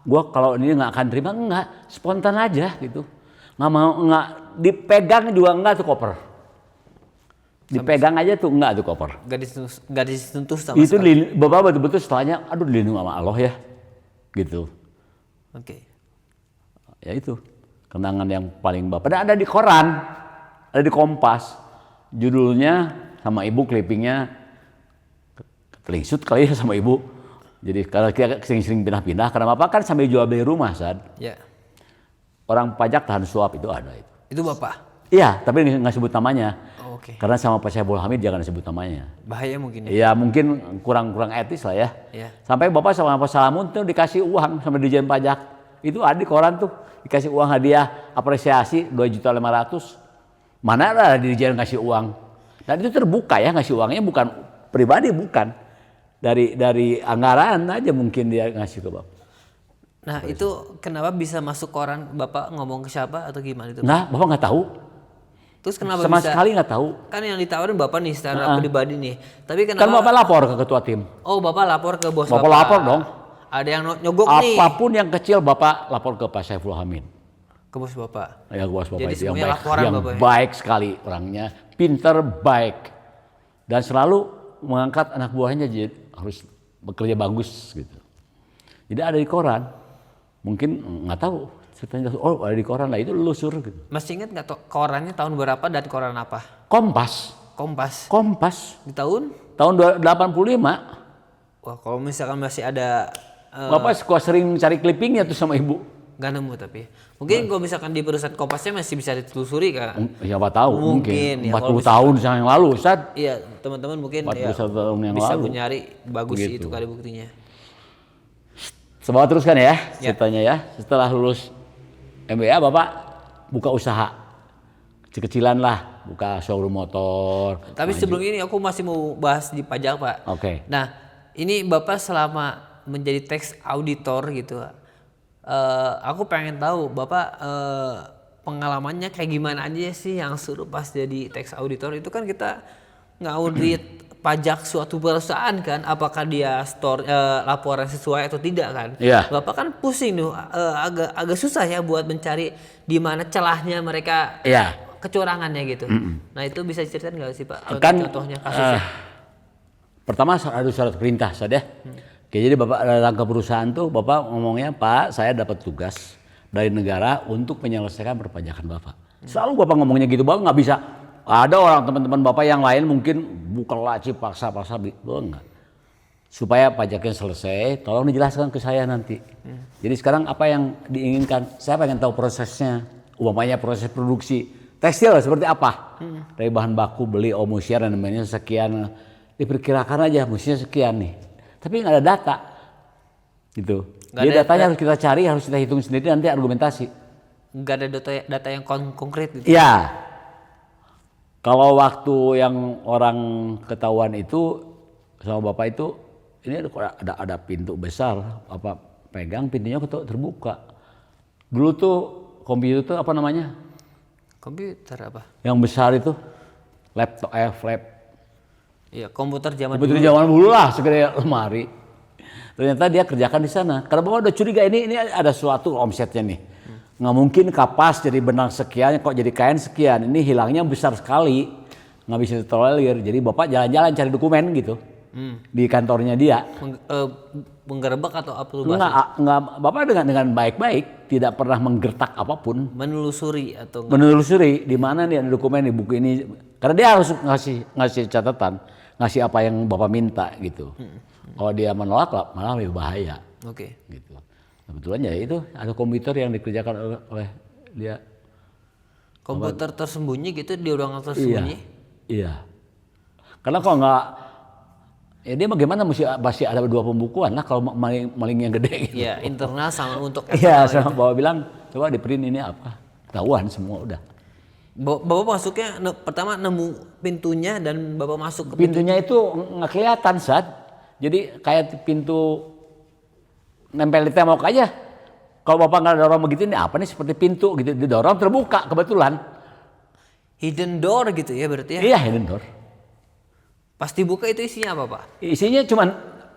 S1: gua kalau ini nggak akan terima, enggak, spontan aja gitu. Nggak mau, nggak dipegang juga enggak tuh koper. Dipegang aja tuh enggak tuh koper.
S2: Nggak disentuh sama
S1: Itu
S2: sekali.
S1: Bapak betul-betul setelahnya, aduh dilindungi sama Allah ya, gitu.
S2: Oke.
S1: Ya itu kenangan yang paling Bapak. Dan ada di koran, ada di Kompas. Judulnya sama ibu clippingnya kelingsut kali ya sama ibu. Jadi karena kita sering-sering pindah-pindah, karena Bapak kan sambil jual beli rumah, Sad.
S2: Ya.
S1: Orang pajak tahan suap itu ada itu.
S2: Itu Bapak.
S1: Iya, tapi nggak sebut namanya.
S2: Oh, oke.
S1: Karena sama Pak Syaiful Hamid jangan sebut namanya.
S2: Bahaya mungkin ya.
S1: Iya, mungkin kurang etis lah ya.
S2: Iya.
S1: Sampai Bapak sama Pak Salamun tuh dikasih uang sama Dirjen Pajak. Itu ada di koran tuh, dikasih uang hadiah apresiasi 2.500.000. Mana ada Dirjen ngasih uang. Dan itu terbuka ya, ngasih uangnya bukan pribadi, bukan. Dari anggaran aja mungkin dia ngasih ke Bapak.
S2: Nah, itu kenapa bisa masuk koran? Bapak ngomong ke siapa atau gimana itu?
S1: Nah, Bapak nggak tahu.
S2: Terus kenapa
S1: Sama
S2: bisa?
S1: sekali nggak tahu.
S2: Kan yang ditawarin Bapak nih secara pribadi nih. Tapi kenapa?
S1: Kan Bapak lapor ke ketua tim.
S2: Oh, Bapak lapor ke bos
S1: Bapak lapor dong.
S2: Ada yang nyogok nih.
S1: Apapun yang kecil Bapak lapor ke Pak Syaiful Hamid.
S2: Ke bos Bapak.
S1: Ya, bos Bapak
S2: Jadi
S1: itu yang
S2: semuanya
S1: baik,
S2: laporan
S1: yang
S2: Bapak ya?
S1: baik sekali orangnya, pinter, baik, dan selalu mengangkat anak buahnya jadi harus bekerja bagus gitu. Jadi ada di koran, mungkin nggak tahu. Ceritanya, oh ada di koran lah, itu lusur gitu.
S2: Masih ingat nggak korannya tahun berapa dan koran apa?
S1: Kompas.
S2: Di tahun?
S1: Tahun 85.
S2: Wah, kalau misalkan masih ada
S1: Bapak suka sering cari clippingnya tuh sama ibu.
S2: nggak nemu tapi. Mungkin kalau misalkan di perusahaan Kompasnya masih bisa ditelusuri kan?
S1: Siapa tahu
S2: Mungkin,
S1: mungkin.
S2: ya,
S1: 40
S2: kalau
S1: tahun yang lalu, Ustaz.
S2: Iya, teman-teman mungkin
S1: 41 tahun yang
S2: bisa
S1: lalu.
S2: nyari bagus sih
S1: Begitu.
S2: itu kali buktinya.
S1: Semoga teruskan ya
S2: Ya.
S1: ceritanya ya. Setelah lulus MBA Bapak buka usaha kecil-kecilan lah, buka showroom motor.
S2: Tapi sebelum ini aku masih mau bahas di pajak, Pak.
S1: Oke.
S2: Nah, ini Bapak selama menjadi tax auditor gitu, aku pengen tahu Bapak pengalamannya kayak gimana aja sih yang suruh pas jadi tax auditor itu kan kita ngaudit pajak suatu perusahaan kan, apakah dia laporan sesuai atau tidak kan.
S1: Iya.
S2: Bapak kan pusing tuh, agak susah ya buat mencari di mana celahnya mereka
S1: Iya.
S2: kecurangannya gitu. Nah itu bisa diceritain nggak sih Pak?
S1: Kan
S2: Contohnya kasusnya.
S1: pertama harus surat perintah saja. Oke, jadi Bapak datang ke perusahaan tuh Bapak ngomongnya, Pak saya dapat tugas dari negara untuk menyelesaikan perpajakan Bapak. Selalu Bapak ngomongnya gitu, Bapak nggak bisa. Ada orang teman-teman Bapak yang lain mungkin buka laci paksa-paksa, enggak. Supaya pajaknya selesai, tolong dijelaskan ke saya nanti. Jadi sekarang apa yang diinginkan? Saya pengen tahu prosesnya. Umpamanya proses produksi tekstil seperti apa? Dari bahan baku beli musiar dan namanya sekian. Diperkirakan aja mestinya sekian nih. Tapi nggak ada data. Gitu. Jadi datanya harus kita cari, harus kita hitung sendiri nanti argumentasi.
S2: Nggak ada data yang konkret gitu.
S1: Iya. Kalau waktu yang orang ketahuan itu sama Bapak itu ini ada pintu besar, apa pegang pintunya terbuka. Dulu tuh komputer tuh apa namanya?
S2: Komputer apa?
S1: Yang besar itu laptop, flap.
S2: Iya, komputer zaman
S1: Komputer
S2: dulu.
S1: zaman dulu lah, segede lemari. Ternyata dia kerjakan di sana. Karena Bapak udah curiga ini ada suatu omsetnya nih. Nggak mungkin kapas jadi benang sekian kok jadi kain sekian. Ini hilangnya besar sekali, nggak bisa ditolerir. Jadi Bapak jalan-jalan cari dokumen gitu di kantornya dia.
S2: Menggerebek atau apa tuh bahasa?
S1: Enggak, Bapak dengan baik-baik tidak pernah menggertak apapun.
S2: Menelusuri atau enggak?
S1: Menelusuri di mana nih ada dokumen di buku ini. Karena dia harus ngasih catatan, ngasih apa yang Bapak minta gitu. Kalau dia menolak malah lebih bahaya.
S2: Oke.
S1: Gitu. Kebetulan ya itu ada komputer yang dikerjakan oleh dia.
S2: Komputer tersembunyi gitu di ruangan tersembunyi?
S1: Iya. Karena kalau nggak, ya dia bagaimana masih ada dua pembukuan lah kalau maling yang gede gitu.
S2: Iya, internal sama untuk
S1: Iya,
S2: eksternal
S1: sama Bapak bilang coba di print ini apa. Ketahuan semua udah.
S2: Bapak masuknya pertama nemu pintunya dan Bapak masuk ke
S1: Pintunya itu nggak kelihatan saat. Jadi kayak pintu nempel di tembok aja. Kalau Bapak nggak dorong begitu, ini apa nih seperti pintu gitu. Didorong terbuka kebetulan.
S2: hidden door gitu ya berarti ya?
S1: Iya, hidden door.
S2: Pas dibuka itu isinya apa Pak?
S1: Isinya cuman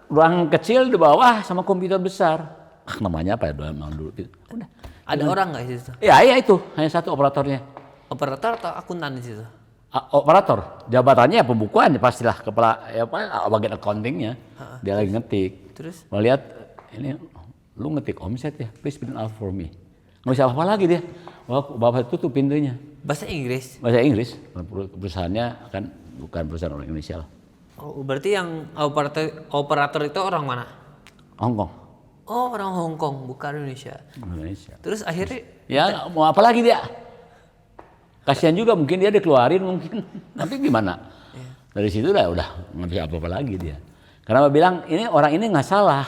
S1: ruang kecil di bawah sama komputer besar. Namanya apa ya dulu? Udah.
S2: Ada orang nggak di situ?
S1: Iya itu hanya satu operatornya.
S2: Operator atau akuntan di situ?
S1: Operator, jabatannya pembukuan pastilah kepala ya apa bagian accountingnya. Dia lagi ngetik.
S2: Terus?
S1: Melihat ini lu ngetik omset ya, please print out for me. Nggak bisa apa-apa lagi dia. Bapak tutup pintunya.
S2: Bahasa Inggris?
S1: Bahasa Inggris. Perusahaannya kan bukan perusahaan orang Indonesia lah.
S2: Oh, berarti yang operator itu orang mana?
S1: Hong Kong.
S2: Oh, orang Hong Kong, bukan Indonesia.
S1: Indonesia.
S2: Terus akhirnya
S1: Ya mau apa lagi dia? Kasihan juga mungkin dia dikeluarin mungkin. Tapi gimana? Dari situ udah nggak bisa apa-apa lagi dia. Karena Bapak bilang ini orang ini nggak salah.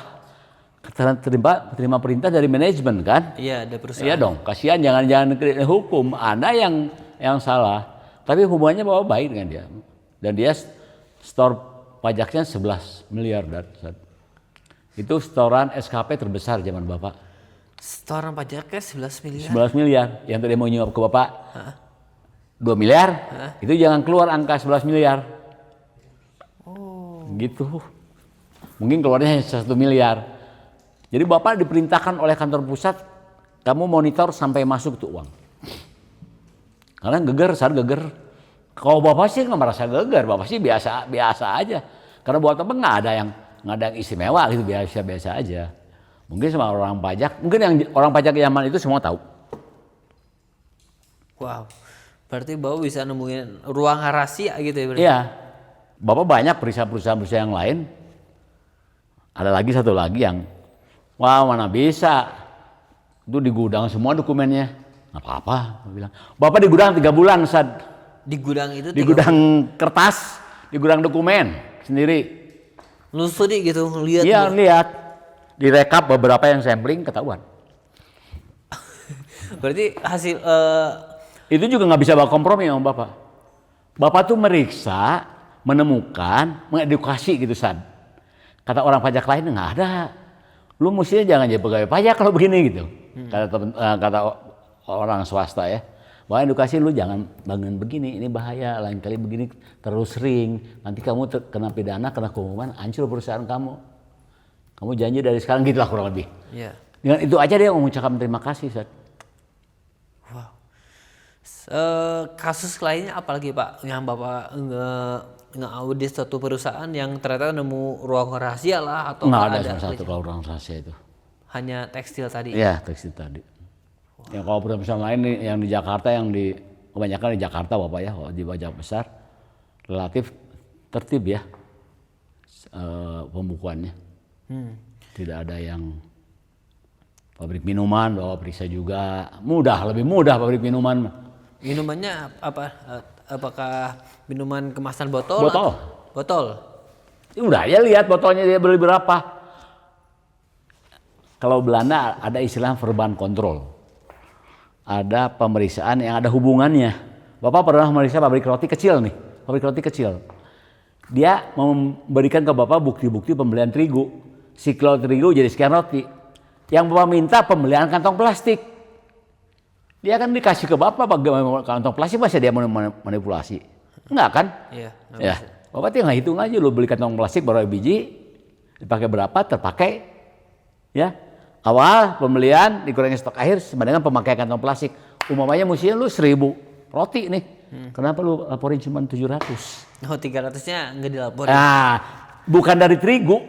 S1: Terima perintah dari manajemen kan?
S2: iya ada perusahaan.
S1: Iya dong. Kasihan jangan hukum. Anda yang salah. Tapi hubungannya Bapak baik dengan dia. Dan dia store pajaknya 11 miliar. Itu setoran SKP terbesar zaman Bapak.
S2: Setoran pajaknya 11 miliar.
S1: 11 miliar. Yang tadi mau nyuap ke Bapak 2 miliar. Itu jangan keluar angka 11 miliar. Oh. Gitu. Mungkin keluarnya hanya 1 miliar. Jadi Bapak diperintahkan oleh kantor pusat, kamu monitor sampai masuk tuh uang. Karena saat geger. Kalau Bapak sih nggak merasa geger, Bapak sih biasa aja. Karena buat apa nggak ada yang istimewa gitu, biasa aja. Mungkin sama orang pajak, mungkin yang orang pajak zaman itu semua tahu.
S2: Wow, berarti Bapak bisa nemuin ruang rahasia gitu ya berarti?
S1: Iya, Bapak banyak perusahaan yang lain. Ada satu lagi yang, wah mana bisa, itu di gudang semua dokumennya. Nggak apa-apa, Bapak bilang. Bapak di gudang 3 bulan, Sad.
S2: Di gudang itu?
S1: Di gudang kertas, di gudang dokumen sendiri.
S2: Lusuri gitu, lihat.
S1: Iya, lihat. Direkap beberapa yang sampling ketahuan.
S2: Berarti hasil
S1: itu juga nggak bisa bawa kompromi sama Bapak. Bapak tuh meriksa, menemukan, mengedukasi gitu San. Kata orang pajak lain nggak ada. Lu mestinya jangan jadi pegawai pajak kalau begini gitu. Kata orang swasta ya. Bahwa edukasi lu jangan bangun begini, ini bahaya, lain kali begini terus sering, nanti kamu kena pidana, kena hukuman, hancur perusahaan kamu. Kamu janji dari sekarang gitulah kurang lebih.
S2: Iya.
S1: Dengan itu aja dia mengucapkan terima kasih, Ustaz.
S2: Wow. Kasus lainnya apalagi Pak yang Bapak nge-audit suatu perusahaan yang ternyata nemu ruang rahasia lah atau
S1: Nggak ada
S2: ada
S1: sama satu kalau ruang rahasia itu.
S2: hanya tekstil tadi.
S1: Iya, tekstil tadi. Yang kalau perusahaan lain nih, yang di Jakarta, kebanyakan di Jakarta Bapak ya, kalau di Pajak Besar relatif tertib ya pembukuannya. Tidak ada yang pabrik minuman, Bapak periksa juga, lebih mudah pabrik minuman.
S2: Minumannya apa? Apakah minuman kemasan botol?
S1: Botol.
S2: Botol.
S1: Udah ya lihat botolnya dia beli berapa. Kalau Belanda ada istilah verban kontrol. Ada pemeriksaan yang ada hubungannya. Bapak pernah memeriksa pabrik roti kecil nih, pabrik roti kecil. Dia memberikan ke Bapak bukti-bukti pembelian terigu. Siklo terigu jadi sekian roti. Yang Bapak minta pembelian kantong plastik. Dia kan dikasih ke Bapak kantong plastik, masa dia manipulasi? Enggak kan?
S2: Iya.
S1: Ya. Bapak tinggal hitung aja, lu beli kantong plastik berapa biji, dipakai berapa, terpakai. Ya. Awal pembelian dikurangi stok akhir sama dengan pemakaian kantong plastik. Umpamanya mestinya lu 1000 roti nih. Kenapa lu laporin cuma 700?
S2: Oh, 300-nya nggak dilaporin.
S1: Nah, bukan dari terigu.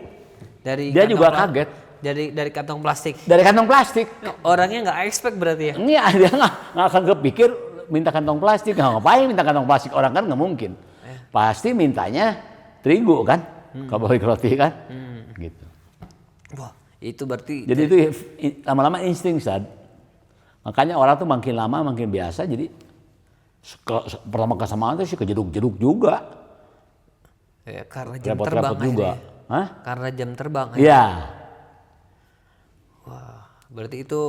S2: Dari
S1: Dia juga
S2: kantong
S1: kaget.
S2: Dari kantong plastik.
S1: Dari kantong plastik.
S2: Orangnya nggak expect berarti ya.
S1: Ini dia nggak akan kepikir minta kantong plastik. Nggak ngapain minta kantong plastik, orang kan nggak mungkin. Pasti mintanya terigu kan, kalau beli roti kan, gitu.
S2: Wah, itu berarti.
S1: Jadi itu lama-lama insting, Ustaz. Makanya orang tuh makin lama makin biasa. Jadi pertama kesamaan tuh sih kejeduk-jeduk juga.
S2: Ya, karena jam
S1: Repot-repot
S2: terbang
S1: juga.
S2: akhirnya.
S1: Hah?
S2: Karena jam terbang.
S1: Iya.
S2: Wah, berarti itu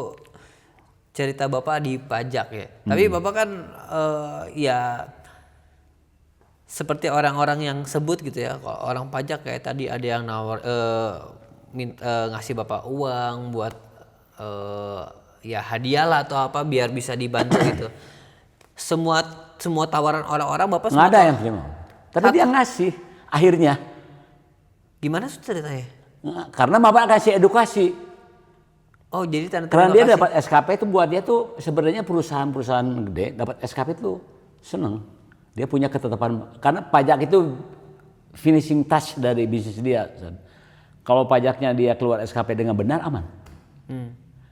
S2: cerita Bapak di pajak ya. Tapi Bapak kan ya seperti orang-orang yang sebut gitu ya. Kalau orang pajak kayak tadi ada yang ngasih Bapak uang buat ya hadiah lah atau apa biar bisa dibantu gitu. Semua tawaran orang-orang Bapak
S1: Nggak ada yang terima. Tapi dia ngasih akhirnya.
S2: Gimana sih ceritanya?
S1: Karena Bapak kasih edukasi.
S2: Oh, jadi tanda
S1: Karena
S2: terima
S1: dia
S2: kasih.
S1: dapat SKP itu buat dia tuh sebenarnya perusahaan-perusahaan gede dapat SKP itu seneng. Dia punya ketetapan karena pajak itu finishing touch dari bisnis dia. Kalau pajaknya dia keluar SKP dengan benar aman.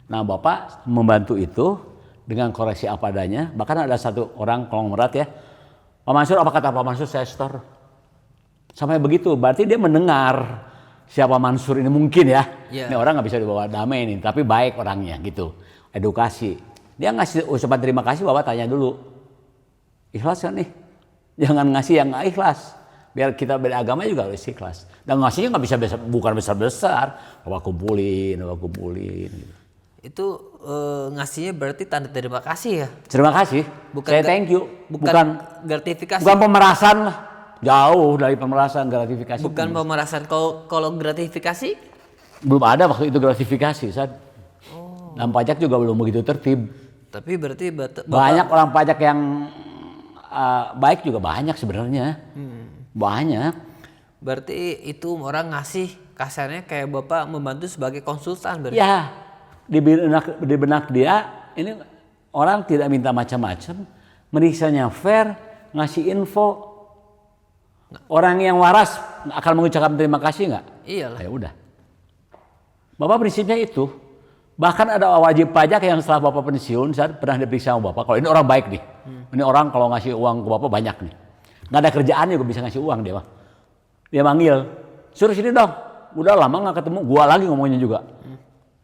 S1: Nah, Bapak membantu itu dengan koreksi apa adanya. Bahkan ada satu orang konglomerat ya. Pak Mansur, apa kata Pak Mansur, saya store. Sampai begitu, berarti dia mendengar siapa Mansur ini mungkin ya.
S2: Yeah.
S1: Ini orang nggak bisa dibawa damai nih, tapi baik orangnya gitu. Edukasi. Dia ngasih ucapan terima kasih, Bapak tanya dulu. Ikhlas kan nih? Jangan ngasih yang nggak ikhlas. Biar kita beda agama juga harus ikhlas. Dan ngasihnya nggak bisa bukan besar-besar. Bapak kumpulin gitu.
S2: Itu ngasihnya berarti tanda terima kasih ya?
S1: Terima kasih. Saya thank you.
S2: Bukan gratifikasi.
S1: Bukan pemerasan lah. Jauh dari pemerasan, gratifikasi.
S2: Bukan pemerasan. Kalau gratifikasi?
S1: Belum ada waktu itu gratifikasi, Sad. Dan pajak juga belum begitu tertib.
S2: Tapi berarti
S1: banyak orang pajak yang baik juga banyak sebenarnya. Banyak.
S2: Berarti itu orang ngasih kasarnya kayak Bapak membantu sebagai konsultan berarti.
S1: Ya, di benak dia ini orang tidak minta macam-macam, meriksanya fair, ngasih info. Orang yang waras akan mengucapkan terima kasih nggak?
S2: Iyalah.
S1: Ya udah. Bapak prinsipnya itu. Bahkan ada wajib pajak yang setelah Bapak pensiun, saya pernah diperiksa sama Bapak. Kalau ini orang baik nih. Ini orang kalau ngasih uang ke Bapak banyak nih. Nggak ada kerjaan juga bisa ngasih uang dia, Pak. Dia manggil, suruh sini dong. Udah lama nggak ketemu, gua lagi ngomongnya juga.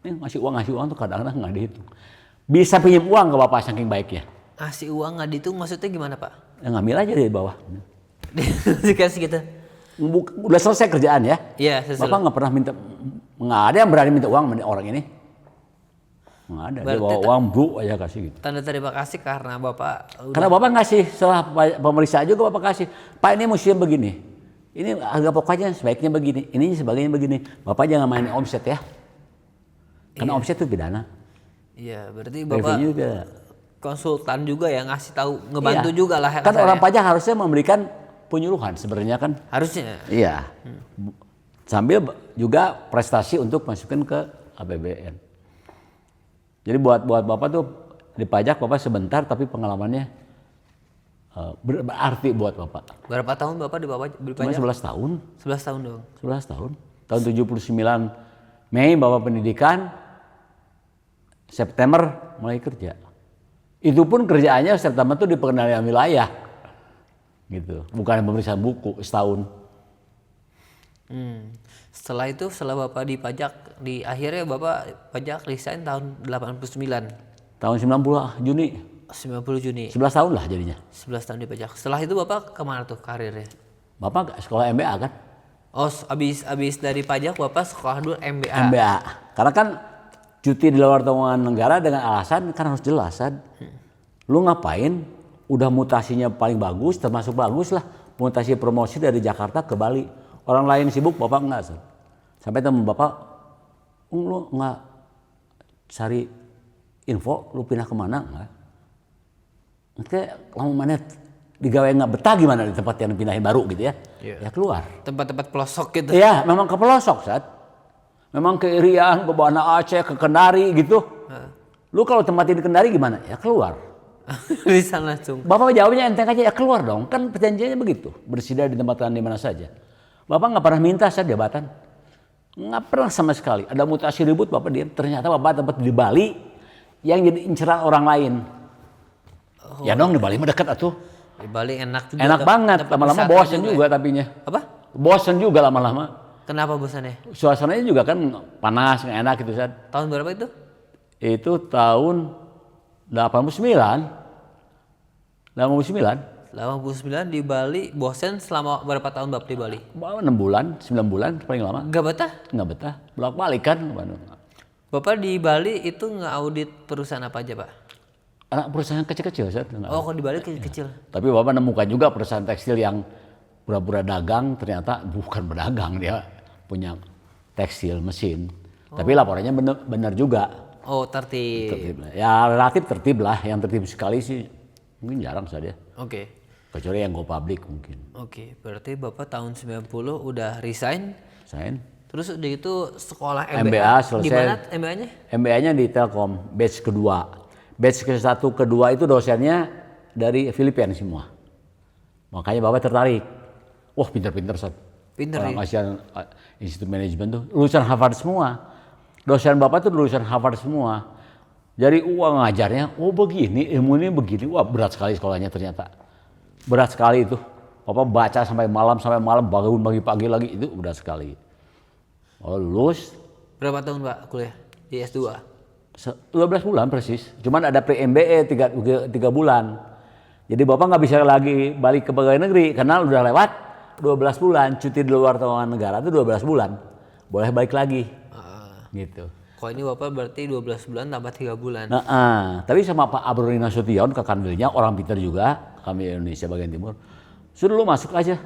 S1: Ini ngasih uang tuh kadang-kadang nggak dihitung. Bisa pinjam uang ke Bapak saking baiknya.
S2: Ngasih uang nggak dihitung maksudnya gimana Pak?
S1: Ya, ngambil aja dari bawah.
S2: Dikasih gitu.
S1: Udah selesai kerjaan ya?
S2: Iya, selesai.
S1: Bapak nggak pernah minta, nggak ada yang berani minta uang sama orang ini. Nggak ada, dia bawa uang bro aja kasih gitu.
S2: Tanda terima kasih karena Bapak
S1: Karena Bapak ngasih, setelah pemeriksaan juga Bapak kasih, Pak ini museum begini, ini harga pokoknya sebaiknya begini, ini sebagainya begini. Bapak jangan main omset ya, karena omset itu pidana.
S2: Iya, berarti Bapak
S1: Revenue beda.
S2: konsultan juga ya, ngasih tahu, ngebantu
S1: Iya.
S2: juga lah.
S1: Kan
S2: kasarnya.
S1: orang pajak harusnya memberikan penyuluhan sebenarnya kan.
S2: Harusnya.
S1: Iya. Sambil juga prestasi untuk masukin ke APBN. Jadi buat Bapak tuh di pajak Bapak sebentar tapi pengalamannya berarti buat Bapak.
S2: Berapa tahun Bapak di
S1: Cuma
S2: pajak?
S1: 11 tahun.
S2: 11 tahun dong.
S1: 11 tahun. Tahun 79 Mei Bapak pendidikan, September mulai kerja. Itu pun kerjaannya September tuh di pengendalian wilayah. Gitu. Bukan pemeriksaan buku setahun.
S2: Setelah itu, setelah Bapak di pajak, di akhirnya Bapak pajak resign tahun 89.
S1: Tahun 90 Juni.
S2: 90 Juni.
S1: 11 tahun lah jadinya.
S2: 11 tahun di pajak. Setelah itu Bapak kemana tuh karirnya?
S1: Bapak sekolah MBA kan?
S2: Oh, abis dari pajak Bapak sekolah dulu MBA.
S1: MBA. Karena kan cuti di luar tanggungan negara dengan alasan kan harus jelas kan. Lu ngapain? Udah mutasinya paling bagus, termasuk bagus lah. Mutasi promosi dari Jakarta ke Bali. Orang lain sibuk, Bapak enggak. San. Sampai temen Bapak, lu nggak cari info, lu pindah kemana? Enggak. Kayak lama mana digawe nggak betah gimana di tempat yang pindahin baru gitu ya.
S2: Iya.
S1: Ya keluar.
S2: Tempat-tempat pelosok gitu.
S1: Iya, memang ke pelosok, Sat. Memang ke Irian, ke Banda Aceh, ke Kendari gitu. Lu kalau tempatin di Kendari gimana? Ya keluar.
S2: Bisa langsung.
S1: Bapak jawabnya enteng aja, ya keluar dong. Kan perjanjiannya begitu. Bersedia ditempatkan di mana saja. Bapak nggak pernah minta saya jabatan. Nggak pernah sama sekali. Ada mutasi ribut, Bapak diam. Ternyata Bapak tempat di Bali yang jadi inceran orang lain. Ya dong, di Bali mah dekat atuh.
S2: Di Bali enak juga.
S1: Enak banget.
S2: tempat
S1: Lama-lama
S2: wisata
S1: bosen juga
S2: ya.
S1: tapinya.
S2: Apa?
S1: Bosen juga lama-lama.
S2: Kenapa bosannya?
S1: Suasananya juga kan panas, nggak enak gitu, Sat.
S2: Tahun berapa itu?
S1: Itu tahun 89.
S2: 89 di Bali. Bosen selama berapa tahun Bapak di Bali?
S1: 6 bulan, 9 bulan paling lama.
S2: Gak betah?
S1: Nggak betah, bolak-balik kan.
S2: Bapak di Bali itu nge-audit perusahaan apa aja Pak?
S1: Anak perusahaan kecil-kecil, Sat.
S2: Oh, kalau di Bali kecil-kecil.
S1: Tapi Bapak nemukan juga perusahaan tekstil yang pura-pura dagang, ternyata bukan berdagang, dia punya tekstil mesin. Tapi laporannya benar juga.
S2: Oh, tertib.
S1: Tertib. Ya relatif tertib lah, yang tertib sekali sih mungkin jarang saja.
S2: Oke.
S1: Kecuali yang go public mungkin.
S2: Oke, berarti Bapak tahun 90 udah resign.
S1: Saya
S2: Terus udah itu sekolah
S1: MBA selesai.
S2: Di mana MBA-nya?
S1: MBA-nya di Telkom, batch kedua. Batch ke-1, kedua itu dosennya dari Filipina semua. Makanya Bapak tertarik. Wah, pinter-pinter, Sat.
S2: Pinter
S1: Orang
S2: ya?
S1: Asian Institute Management tuh lulusan Harvard semua. Dosen Bapak tuh lulusan Harvard semua. Jadi uang ngajarnya, oh begini, ilmunya begini. Wah, berat sekali sekolahnya ternyata. Berat sekali itu. Bapak baca sampai malam, bangun pagi-pagi lagi, itu berat sekali. Oh, lulus.
S2: Berapa tahun Pak kuliah di S2?
S1: 12 bulan persis. Cuman ada PMBE 3 bulan. Jadi Bapak nggak bisa lagi balik ke pegawai negeri karena udah lewat 12 bulan. Cuti di luar tanggungan negara itu 12 bulan. Boleh balik lagi. Gitu.
S2: Kalau ini Bapak berarti 12 bulan tambah 3 bulan.
S1: Nah, tapi sama Pak Abroni Nasution, Kanwilnya, orang pintar juga, kami Indonesia bagian timur. Sudah lu masuk aja.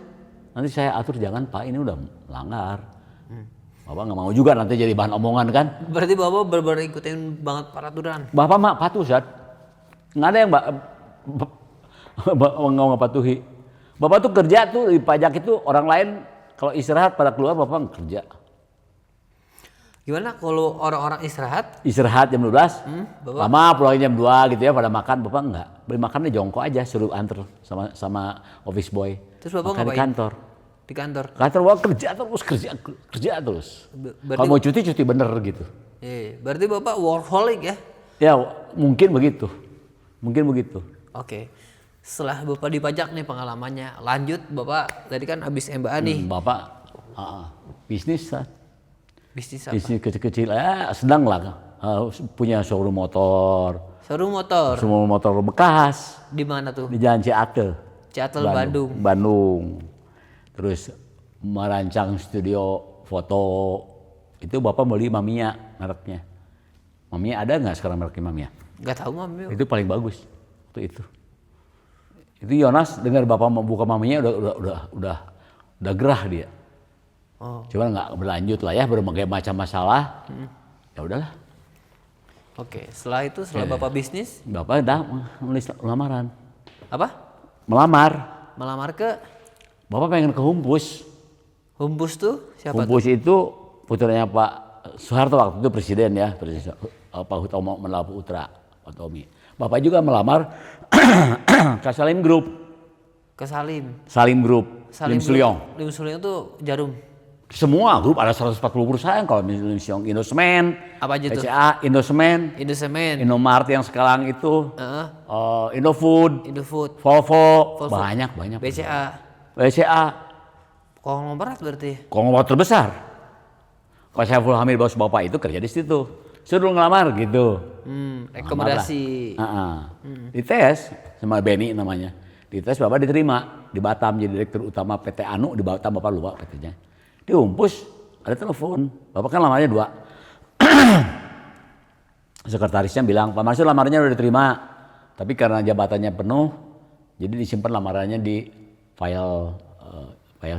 S1: Nanti saya atur, jangan Pak, ini udah langgar. Bapak nggak mau juga nanti jadi bahan omongan kan.
S2: Berarti Bapak benar-benar ikutin banget peraturan.
S1: Bapak mah patuh, Sat. Nggak ada yang nggak patuhi. Bapak tuh kerja tuh di pajak itu orang lain kalau istirahat pada keluar, Bapak kerja.
S2: Gimana kalau orang-orang istirahat?
S1: Istirahat jam 12,
S2: Bapak?
S1: lama pulangnya jam 2 gitu ya pada makan, Bapak enggak. Beli makannya jongkok aja, suruh anter sama office boy.
S2: Terus Bapak
S1: makan di
S2: ngapain?
S1: kantor.
S2: Di kantor.
S1: Kantor Bapak kerja terus. Kalau mau cuti bener gitu.
S2: Berarti Bapak workaholic ya?
S1: Ya mungkin begitu.
S2: Oke. Setelah Bapak di pajak nih pengalamannya, lanjut Bapak tadi kan habis MBA nih.
S1: Bapak bisnis,
S2: Bisnis apa?
S1: bisnis kecil-kecil, sedang lah. Punya showroom motor.
S2: Showroom motor.
S1: Showroom motor bekas
S2: Di mana tuh?
S1: di Jalan Ciatel.
S2: Ciatel Bandung.
S1: Bandung. Terus merancang studio foto. Itu Bapak beli Mamiya mereknya. Mamiya ada nggak sekarang mereknya Mamiya?
S2: Gak tahu Mami.
S1: Itu paling bagus waktu itu. Itu Yonas dengar Bapak mau buka Mamiya udah gerah dia.
S2: Oh.
S1: Cuma nggak berlanjut lah ya, berbagai macam masalah. Ya udahlah.
S2: Oke, setelah Bapak bisnis,
S1: Bapak udah menulis lamaran.
S2: apa?
S1: Melamar.
S2: Melamar ke
S1: Bapak pengen ke Humpus.
S2: Humpus tuh siapa tuh?
S1: Humpus itu putranya Pak Soeharto waktu itu presiden ya, Presiden Pak Hutomo Melapu Putra, Pak Tommy. Bapak juga melamar ke Salim Group.
S2: Ke Salim.
S1: Salim Group, Lim Sulyong.
S2: Lim Sulyong tuh Jarum.
S1: Semua grup ada 140 perusahaan kalau Lim Sulyong, Indosemen,
S2: Apa aja tuh?
S1: PCA, Indosemen,
S2: Indosemen,
S1: Indomart yang sekarang itu,
S2: Heeh.
S1: Indofood,
S2: Indofood,
S1: Volvo,
S2: Volvo.
S1: banyak.
S2: BCA.
S1: BCA,
S2: Konglomerat berarti.
S1: konglomerat terbesar. Pak Saiful Hamid bos Bapak itu kerja di situ. Suruh ngelamar gitu.
S2: Rekomendasi.
S1: Dites sama Benny namanya. Dites Bapak diterima di Batam jadi direktur utama PT Anu di Batam, Bapak lupa PT-nya. Di Humpus ada telepon. Bapak kan lamarnya 2. Sekretarisnya bilang, Pak Mansur lamarnya udah diterima. Tapi karena jabatannya penuh, jadi disimpan lamarannya di file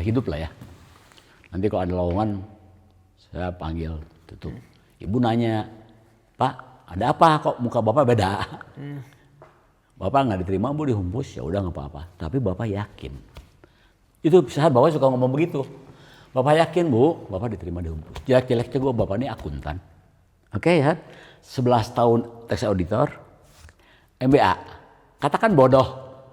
S1: hidup lah ya. Nanti kalau ada lowongan saya panggil tutup. Ibu nanya, Pak ada apa kok muka Bapak beda? Bapak nggak diterima Bu di Humpus, ya udah nggak apa-apa. Tapi Bapak yakin. Itu saat Bapak suka ngomong begitu. Bapak yakin Bu, Bapak diterima di Humpus. Jelek-jeleknya gue Bapak ini akuntan. Oke ya, 11 tahun tax auditor, MBA. Katakan bodoh,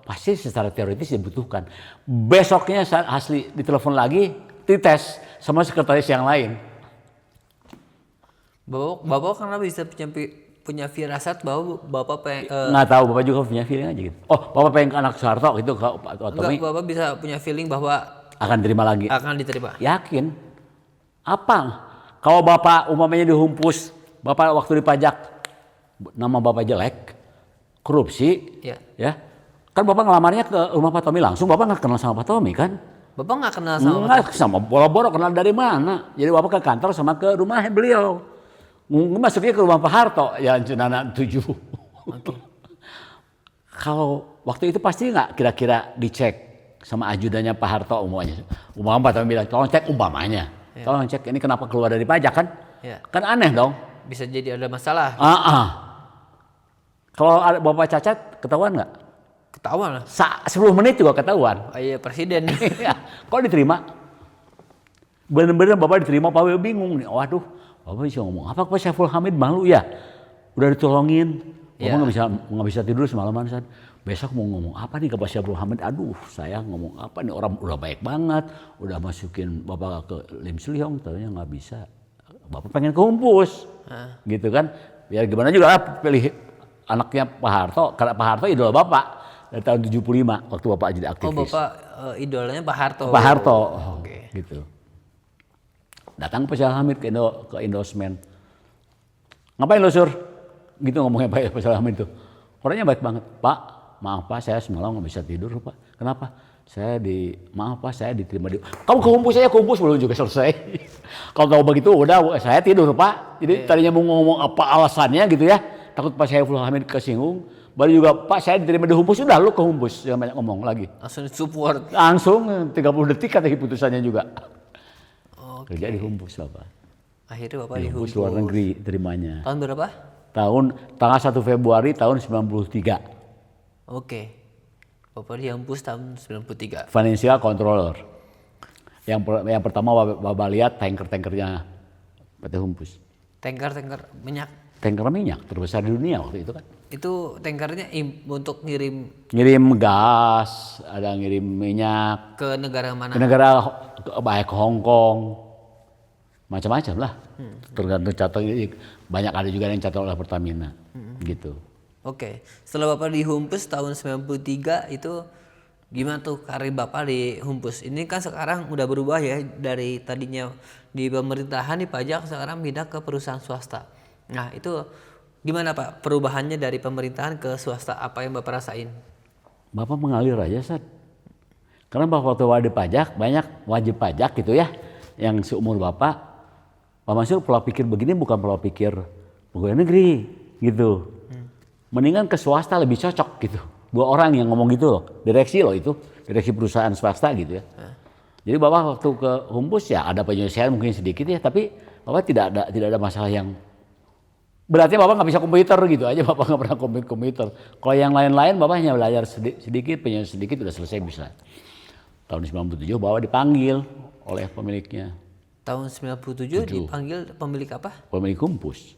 S1: pasti secara teoritis dibutuhkan. Besoknya saat asli ditelepon lagi, dites sama sekretaris yang lain.
S2: Bapak karena bisa punya firasat bahwa Bapak pengen
S1: Nggak tahu, Bapak juga punya feeling aja gitu. Oh, Bapak pengen ke anak Soeharto gitu, ke Pak Tommy.
S2: enggak, Bapak bisa punya feeling bahwa
S1: Akan terima lagi.
S2: akan diterima.
S1: Yakin? Apa? Kalau Bapak umpamanya di Humpus, Bapak waktu dipajak nama Bapak jelek, korupsi,
S2: Ya.
S1: ya. Kan Bapak ngelamarnya ke rumah Pak Tommy langsung, Bapak nggak kenal sama Pak Tommy kan?
S2: Bapak nggak kenal sama
S1: Nggak, sama boro-boro kenal dari mana? Jadi Bapak ke kantor sama ke rumah beliau. Masuknya ke rumah Pak Harto, ya Cenana 7. Kalau waktu itu pasti nggak kira-kira dicek sama ajudannya Pak Harto umpamanya. Pak Tommy bilang, tolong cek umpamanya.
S2: Ya.
S1: Tolong cek ini kenapa keluar dari pajak kan?
S2: Ya.
S1: Kan aneh dong.
S2: Bisa jadi ada masalah.
S1: Kalau ada Bapak cacat, ketahuan nggak?
S2: Ketahuan lah.
S1: 10 menit juga ketahuan.
S2: Oh iya presiden nih.
S1: Kok diterima? Bener-bener Bapak diterima, Bapak bingung nih. Waduh, Bapak bisa ngomong apa? Pak Saiful Hamid malu ya? Udah ditolongin. Bapak nggak bisa tidur semalaman. Besok mau ngomong apa nih ke Pak Saiful Hamid? Aduh, saya ngomong apa nih? Orang udah baik banget, udah masukin Bapak ke Lim Sulyong, ternyata nggak bisa. Bapak pengen ke Humpus, gitu kan? Biar gimana juga pilih anaknya Pak Harto, karena Pak Harto idola Bapak dari tahun 75 waktu Bapak jadi aktivis.
S2: Oh Bapak idolanya Pak Harto.
S1: Pak Harto,
S2: Oke.
S1: gitu. Datang Pak Saiful Hamid ke Indosemen. Ngapain lo Sur? Gitu ngomongnya Pak Saiful Hamid tuh. Orangnya baik banget. Pak, maaf Pak, saya semalam nggak bisa tidur Pak. Kenapa? Maaf Pak, saya diterima di. Kamu ke Humpus, saya ke Humpus belum juga selesai. Kalau tahu begitu udah, saya tidur Pak. Jadi tadinya mau ngomong apa alasannya gitu ya. Takut Pak Saiful Hamid kesinggung. Baru juga Pak, saya diterima di Humpus, udah lu ke Humpus. Jangan banyak ngomong lagi.
S2: Langsung support.
S1: Langsung 30 detik kata putusannya juga. Kerja di Humpus Bapak.
S2: Akhirnya Bapak
S1: Di
S2: di
S1: Humpus
S2: Humpus.
S1: luar negeri terimanya.
S2: Tahun berapa?
S1: Tanggal 1 Februari tahun 93.
S2: Oke. Bapak di Humpus tahun 93.
S1: Financial Controller. Yang pertama Bapak lihat tanker-tankernya PT Humpus.
S2: Tanker minyak.
S1: Tanker minyak terbesar di dunia waktu itu kan.
S2: Itu tankernya untuk ngirim
S1: Ngirim gas, ada ngirim minyak
S2: ke negara mana?
S1: ke negara baik Hong Kong, macam-macam lah. Tergantung catat, banyak ada juga yang catat oleh Pertamina, gitu.
S2: Oke, setelah Bapak di Humpus tahun 93 itu gimana tuh karir Bapak di Humpus? Ini kan sekarang udah berubah ya dari tadinya di pemerintahan di pajak sekarang pindah ke perusahaan swasta. Nah itu gimana Pak perubahannya dari pemerintahan ke swasta, apa yang Bapak rasain?
S1: Bapak mengalir aja Sat. Karena Bapak waktu wajib pajak, banyak wajib pajak gitu ya, yang seumur Bapak, Pak Mansur pola pikir begini bukan pola pikir pegawai negeri gitu. Mendingan ke swasta lebih cocok gitu. 2 orang yang ngomong gitu loh, direksi loh itu, direksi perusahaan swasta gitu ya. Jadi Bapak waktu ke Humpus ya ada penyelesaian mungkin sedikit ya, tapi Bapak tidak ada masalah yang Berarti Bapak nggak bisa komputer gitu aja, Bapak nggak pernah komputer. Kalau yang lain-lain Bapak hanya belajar sedikit, punya sedikit udah selesai bisa. Tahun 97 Bapak dipanggil oleh pemiliknya.
S2: Tahun 97 dipanggil pemilik apa?
S1: Pemilik Humpus.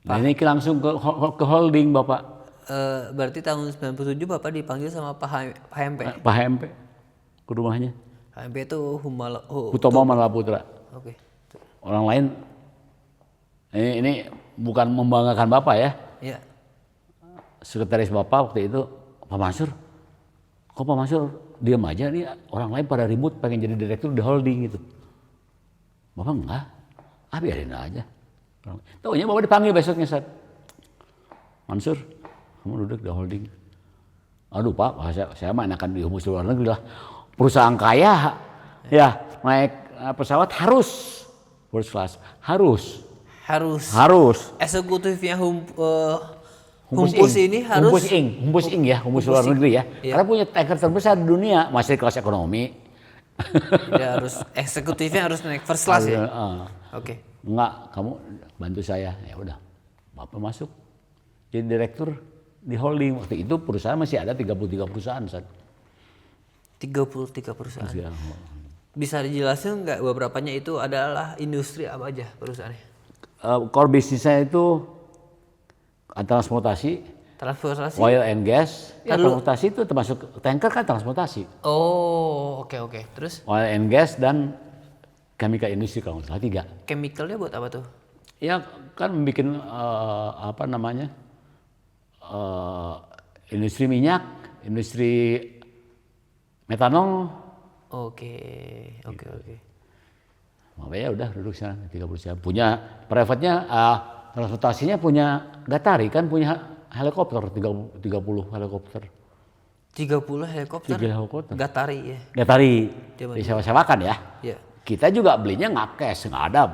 S1: Nah ini langsung ke holding Bapak.
S2: Berarti tahun 97 Bapak dipanggil sama Pak HMP?
S1: Pak HMP ke rumahnya.
S2: HMP itu
S1: Hutomo Manala Putra.
S2: Oke.
S1: Orang lain, ini bukan membanggakan Bapak ya.
S2: Iya.
S1: Sekretaris Bapak waktu itu, Pak Mansur. Kok Pak Mansur diam aja nih, orang lain pada ribut pengen jadi direktur di holding gitu. Bapak enggak, biarin aja. Taunya Bapak dipanggil besoknya saat Mansur, kamu duduk di holding. Aduh Pak, saya mah enakan di Humpus luar negeri lah. Perusahaan kaya, ya naik pesawat harus first class, harus.
S2: Eksekutifnya Humpus ini harus
S1: Humpus Inc ya, Humpus luar negeri ya.
S2: Iya.
S1: Karena punya tanker terbesar di dunia, masih kelas ekonomi.
S2: Dia harus eksekutifnya harus naik first class ya. Oke.
S1: Enggak, kamu bantu saya. Ya udah, Bapak masuk jadi direktur di holding. Waktu itu perusahaan masih ada 33 perusahaan.
S2: 33 perusahaan.
S1: Ya.
S2: Bisa dijelasin nggak beberapanya itu adalah industri apa aja perusahaannya?
S1: Core bisnisnya itu transportasi, oil and gas. Ya, transportasi itu termasuk tanker kan transportasi.
S2: Oh, oke. Terus?
S1: Oil and gas dan chemical industry kalau nggak salah 3.
S2: Chemicalnya buat apa tuh?
S1: Ya kan bikin industri minyak, industri metanol.
S2: Oke.
S1: Makanya udah duduk sana 30 punya private-nya transportasinya punya Gatari kan punya helikopter 30 helikopter.
S2: 30 helikopter. Gatari ya.
S1: Gatari disewa-sewakan ya.
S2: Iya.
S1: Kita juga belinya nggak cash, nggak ada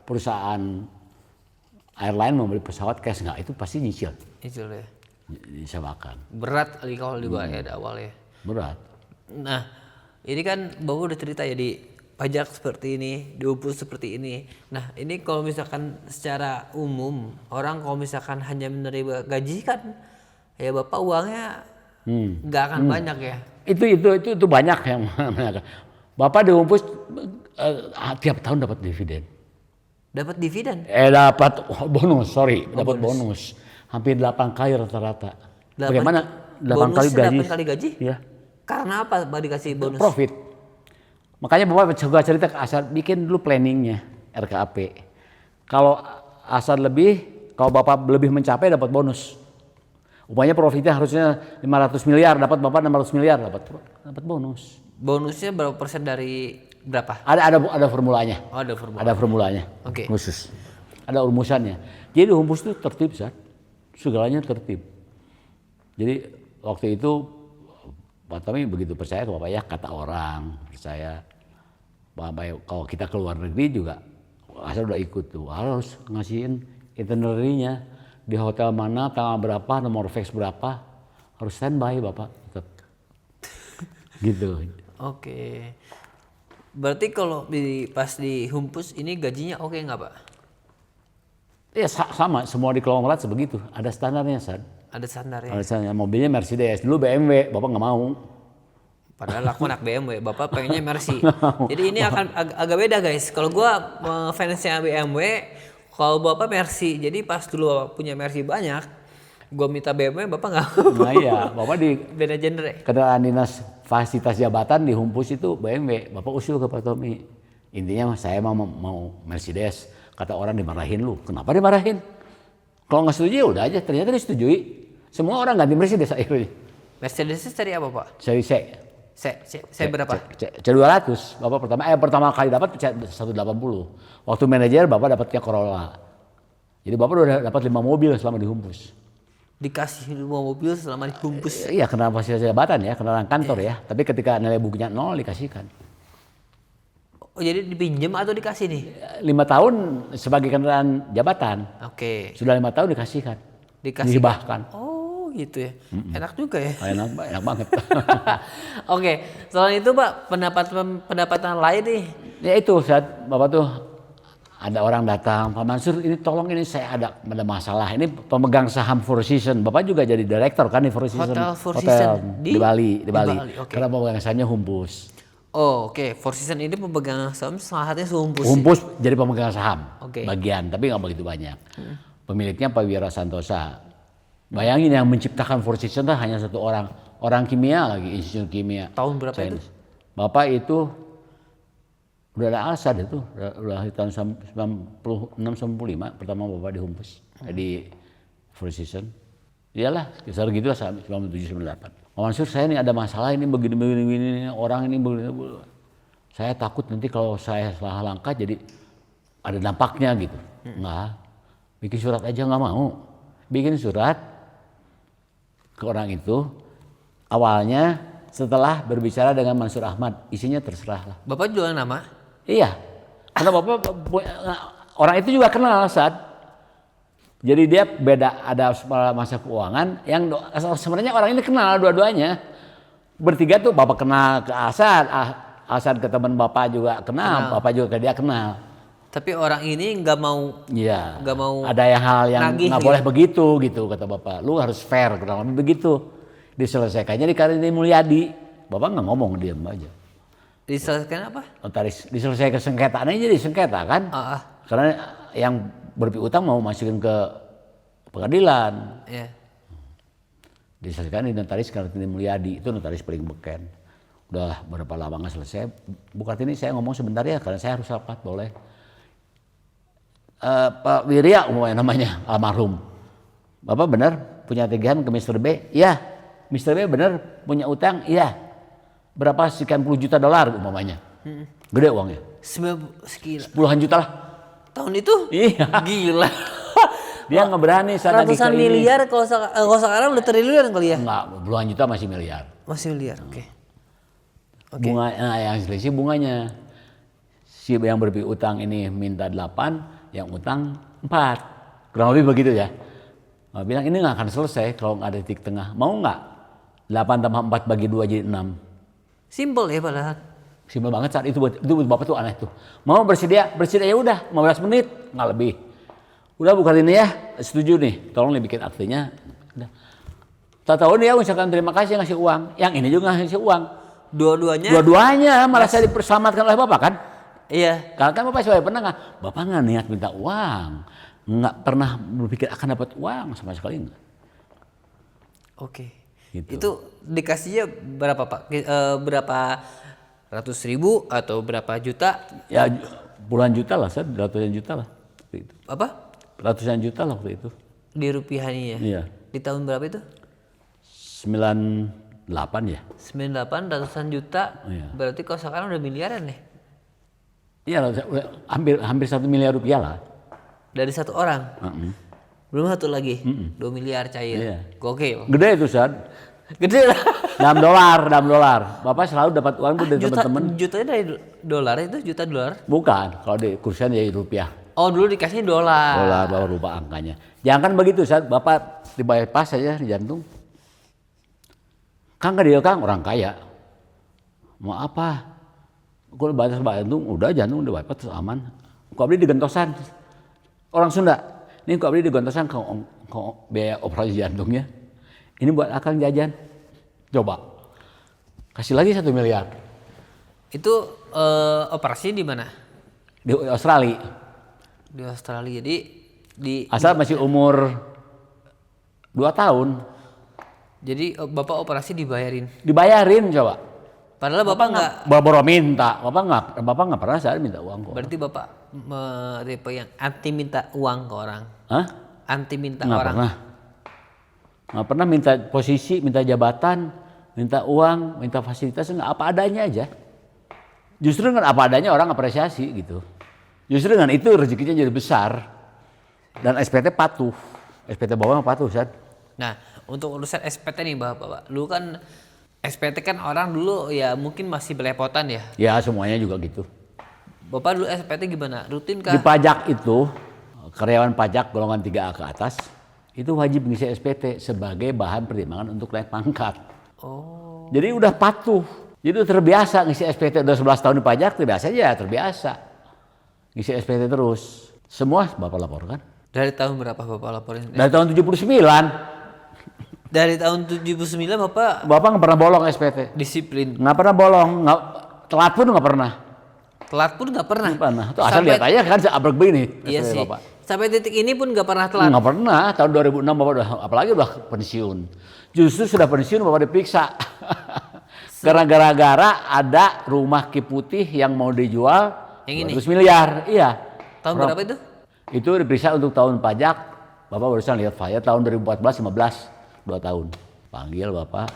S1: perusahaan airline membeli pesawat cash nggak, itu pasti nyicil.
S2: Nyicil ya.
S1: Disewakan.
S2: Berat kali kalau dibayar di awal ya.
S1: Berat.
S2: Nah, ini kan Bapak udah cerita ya di pajak seperti ini, di Humpus seperti ini. Nah, ini kalau misalkan secara umum orang kalau misalkan hanya menerima gaji kan, ya Bapak uangnya nggak akan banyak ya.
S1: Itu banyak yang Bapak di Humpus tiap tahun dapat dividen.
S2: Dapat dividen?
S1: Dapat bonus, dapat bonus. Hampir 8 kali rata-rata. Bagaimana 8 kali gaji?
S2: 8 kali gaji?
S1: Iya.
S2: Karena apa Bapak dikasih bonus?
S1: Profit. Makanya Bapak juga cerita ke Asad, bikin dulu planningnya RKAP. Kalau Asad kalau Bapak lebih mencapai dapat bonus. Umpamanya profitnya harusnya 500 miliar, dapat Bapak 600 miliar, dapat bonus.
S2: Bonusnya berapa persen dari berapa?
S1: Ada formulanya.
S2: Oh, ada formula.
S1: Ada formulanya.
S2: Oke.
S1: Khusus. Ada rumusannya. Jadi Humpus itu tertib, Sat. Segalanya tertib. Jadi waktu itu Pak Tommy begitu percaya ke Bapak ya, kata orang percaya. Bapak kalau kita keluar negeri juga asal udah ikut tuh, harus ngasihin itinerary-nya di hotel mana, tanggal berapa, nomor fax berapa, harus standby Bapak tetap. Gitu.
S2: Oke. Berarti kalau pas di Humpus ini gajinya oke nggak Pak?
S1: Ya sama, semua di konglomerat sebegitu, ada standarnya San.
S2: Ada standarnya.
S1: Ada standarnya. Mobilnya Mercedes, dulu BMW, Bapak nggak mau.
S2: Padahal aku anak BMW, Bapak pengennya Mercy. Jadi ini akan agak beda guys. Kalau gua fansnya BMW, kalau Bapak Mercy. Jadi pas dulu Bapak punya Mercy banyak, gua minta BMW, Bapak nggak.
S1: Nah iya, Bapak di
S2: beda genre.
S1: Kendaraan dinas fasilitas jabatan di Humpus itu BMW, Bapak usul ke Pak Tommy. Intinya saya mau Mercedes. Kata orang dimarahin lu, kenapa dimarahin? Kalau nggak setuju ya udah aja, ternyata disetujui. Semua orang ganti Mercedes akhirnya.
S2: Mercedes seri apa Pak?
S1: Seri C.
S2: Saya berapa?
S1: C200. Bapak pertama kali dapat C180. Waktu manajer Bapak dapatnya Corolla. Jadi Bapak udah dapat 5 mobil selama di Humpus.
S2: Dikasih 5 mobil selama di Humpus?
S1: Iya, kendaraan fasilitas jabatan ya, kendaraan kantor ya. Tapi ketika nilai bukunya 0 dikasihkan.
S2: Oh, jadi dipinjam atau dikasih nih?
S1: 5 tahun sebagai kendaraan jabatan.
S2: Oke.
S1: Sudah 5 tahun dikasihkan.
S2: Dihibahkan. Oh gitu ya. Enak juga ya.
S1: Enak banget.
S2: Oke. Selain itu Pak, pendapatan lain nih.
S1: Ya itu saat Bapak tuh ada orang datang, Pak Mansur ini tolong ini saya ada masalah. Ini pemegang saham Four Seasons. Bapak juga jadi direktur kan di Four Seasons.
S2: Hotel Four Seasons
S1: di Bali.
S2: Okay.
S1: Karena pemegang sahamnya Humpus.
S2: Oh oke, Four Seasons ini pemegang saham salah satunya Humpus.
S1: Humpus jadi pemegang saham
S2: Bagian,
S1: tapi nggak begitu banyak. Pemiliknya Pak Wira Santosa. Bayangin yang menciptakan Four Seasons hanya satu orang kimia lagi, insinyur kimia.
S2: Tahun berapa itu?
S1: Bapak itu udah ada Alsad itu, udah di tahun 96-95 pertama Bapak di Humpus, di Four Seasons. Iyalah, sekitar gitu lah 97-98. Pak Mansur, saya ini ada masalah ini begini, orang ini begini. Saya takut nanti kalau saya salah langkah jadi ada dampaknya gitu. Enggak, bikin surat aja nggak mau. Bikin surat ke orang itu, awalnya setelah berbicara dengan Mansur Ahmad, isinya terserah lah.
S2: Bapak jualan nama?
S1: Iya, karena Bapak orang itu juga kenal saat. Jadi dia beda, ada masa keuangan yang sebenarnya orang ini kenal dua-duanya. Bertiga tuh Bapak kenal ke Asad, Asad ke teman Bapak juga kenal, Bapak juga ke dia kenal.
S2: Tapi orang ini nggak mau,
S1: iya,
S2: nggak mau.
S1: Ada hal yang nggak boleh begitu gitu kata Bapak. Lu harus fair, kurang lebih begitu. Diselesaikannya di Kartini Mulyadi. Bapak nggak ngomong, diam aja.
S2: Diselesaikan apa?
S1: Notaris diselesaikan sengketanya jadi sengketa kan? Karena yang berpiutang mau masukin ke pengadilan.
S2: Yeah.
S1: Diselesaikan di notaris Kartini Mulyadi, itu notaris paling beken. Udah berapa lama nggak selesai? Bu Kartini saya ngomong sebentar ya karena saya harus rapat, boleh? Pak Wirya namanya almarhum. Bapak benar punya tagihan ke Mr. B? Iya. Mr. B benar punya utang? Iya. Berapa sekian puluh juta dolar umpamanya. Gede uangnya. Puluhan juta lah.
S2: Tahun itu?
S1: Iya.
S2: Gila.
S1: Dia nggak berani saat
S2: ratusan miliar kalau sekarang udah triliun kali ya?
S1: Enggak, puluhan juta masih miliar.
S2: Masih miliar, oke.
S1: Bunga, yang selisih bunganya. Si yang berpiutang ini minta 8, yang utang 4. Kurang lebih begitu ya. Bilang ini nggak akan selesai kalau nggak ada titik tengah. Mau nggak? 8 tambah 4 bagi 2 jadi 6.
S2: Simpel ya padahal.
S1: Simpel banget saat itu buat Bapak tuh aneh tuh. Mau bersedia ya udah 15 menit nggak lebih. Udah bukan ini ya, setuju nih. Tolong dibikin aktenya. Udah. Tak tahu dia misalkan terima kasih ngasih uang. Yang ini juga ngasih uang. Dua-duanya malah saya diperselamatkan oleh Bapak kan?
S2: Iya.
S1: Karena kan Bapak sebagai penengah, Bapak nggak niat minta uang, nggak pernah berpikir akan dapat uang sama sekali nggak.
S2: Oke.
S1: Gitu.
S2: Itu dikasihnya berapa Pak? Berapa ratus ribu atau berapa juta?
S1: Ya puluhan juta lah, ratusan juta lah. Waktu itu.
S2: Apa?
S1: Ratusan juta lah waktu itu.
S2: Di rupiahnya ya? Iya. Di tahun berapa itu?
S1: 98 ya.
S2: 98 ratusan juta.
S1: Iya.
S2: Berarti kalau sekarang udah miliaran ya?
S1: Iya, hampir 1 miliar rupiah lah.
S2: Dari satu orang? Belum satu lagi? 2 miliar cair?
S1: Iya.
S2: Gokil.
S1: Gede itu Sad.
S2: Gede lah.
S1: Dalam dolar. Bapak selalu dapat uang tuh dari teman-teman.
S2: Jutanya dari dolar itu juta dolar?
S1: Bukan, kalau di kursian jadi rupiah.
S2: Oh dulu dikasihnya dolar.
S1: Dolar baru lupa angkanya. Jangan begitu Sad, Bapak dibayar pas saja di jantung. Kang dia Kang orang kaya. Mau apa? Gue batas jantung, udah jantung udah bypass terus aman. Kau beli di gentosan. Orang Sunda. Ini kau beli di gentosan kau biaya operasi jantungnya. Ini buat akang jajan. Coba. Kasih lagi 1 miliar.
S2: Itu operasi di mana?
S1: Di Australia.
S2: Di Australia. Jadi
S1: asal masih umur 2 tahun.
S2: Jadi Bapak operasi dibayarin?
S1: Dibayarin coba.
S2: Padahal Bapak nggak.
S1: Bapak minta. Bapak nggak pernah saya minta uang kok.
S2: Berarti Bapak tipe yang anti minta uang ke orang?
S1: Hah?
S2: Anti minta
S1: nggak
S2: orang?
S1: Nggak pernah minta posisi, minta jabatan, minta uang, minta fasilitas, nggak apa adanya aja. Justru dengan apa adanya orang apresiasi gitu. Justru dengan itu rezekinya jadi besar. Dan SPT patuh. SPT bawah patuh, Sad.
S2: Nah, untuk urusan SPT nih Bapak. Lu kan SPT kan orang dulu ya mungkin masih belepotan ya.
S1: Ya, semuanya juga gitu.
S2: Bapak dulu SPT gimana? Rutin kah?
S1: Di pajak itu, karyawan pajak golongan 3A ke atas, itu wajib mengisi SPT sebagai bahan pertimbangan untuk naik pangkat.
S2: Oh.
S1: Jadi udah patuh. Jadi udah terbiasa ngisi SPT udah 11 tahun di pajak, terbiasa aja, terbiasa. ngisi SPT terus. Semua Bapak laporkan.
S2: Dari tahun berapa Bapak laporin?
S1: Dari tahun 79.
S2: Dari tahun 79 Bapak
S1: Bapak nggak pernah bolong SPT.
S2: disiplin.
S1: Nggak pernah bolong, telat pun nggak pernah.
S2: Telat pun nggak pernah.
S1: Nggak pernah. Tuh asal lihat aja kan seabrek begini.
S2: Iya
S1: SPT
S2: sih.
S1: Bapak.
S2: Sampai titik ini pun nggak pernah telat.
S1: Nggak pernah. Tahun 2006 Bapak apalagi udah pensiun. Justru sudah pensiun Bapak diperiksa. Gara-gara ada rumah Ki Putih yang mau dijual
S2: Yang ini?
S1: 200 miliar. Iya.
S2: Tahun berapa itu?
S1: Itu diperiksa untuk tahun pajak. Bapak barusan lihat file tahun 2014-15, 2 tahun. Panggil Bapak,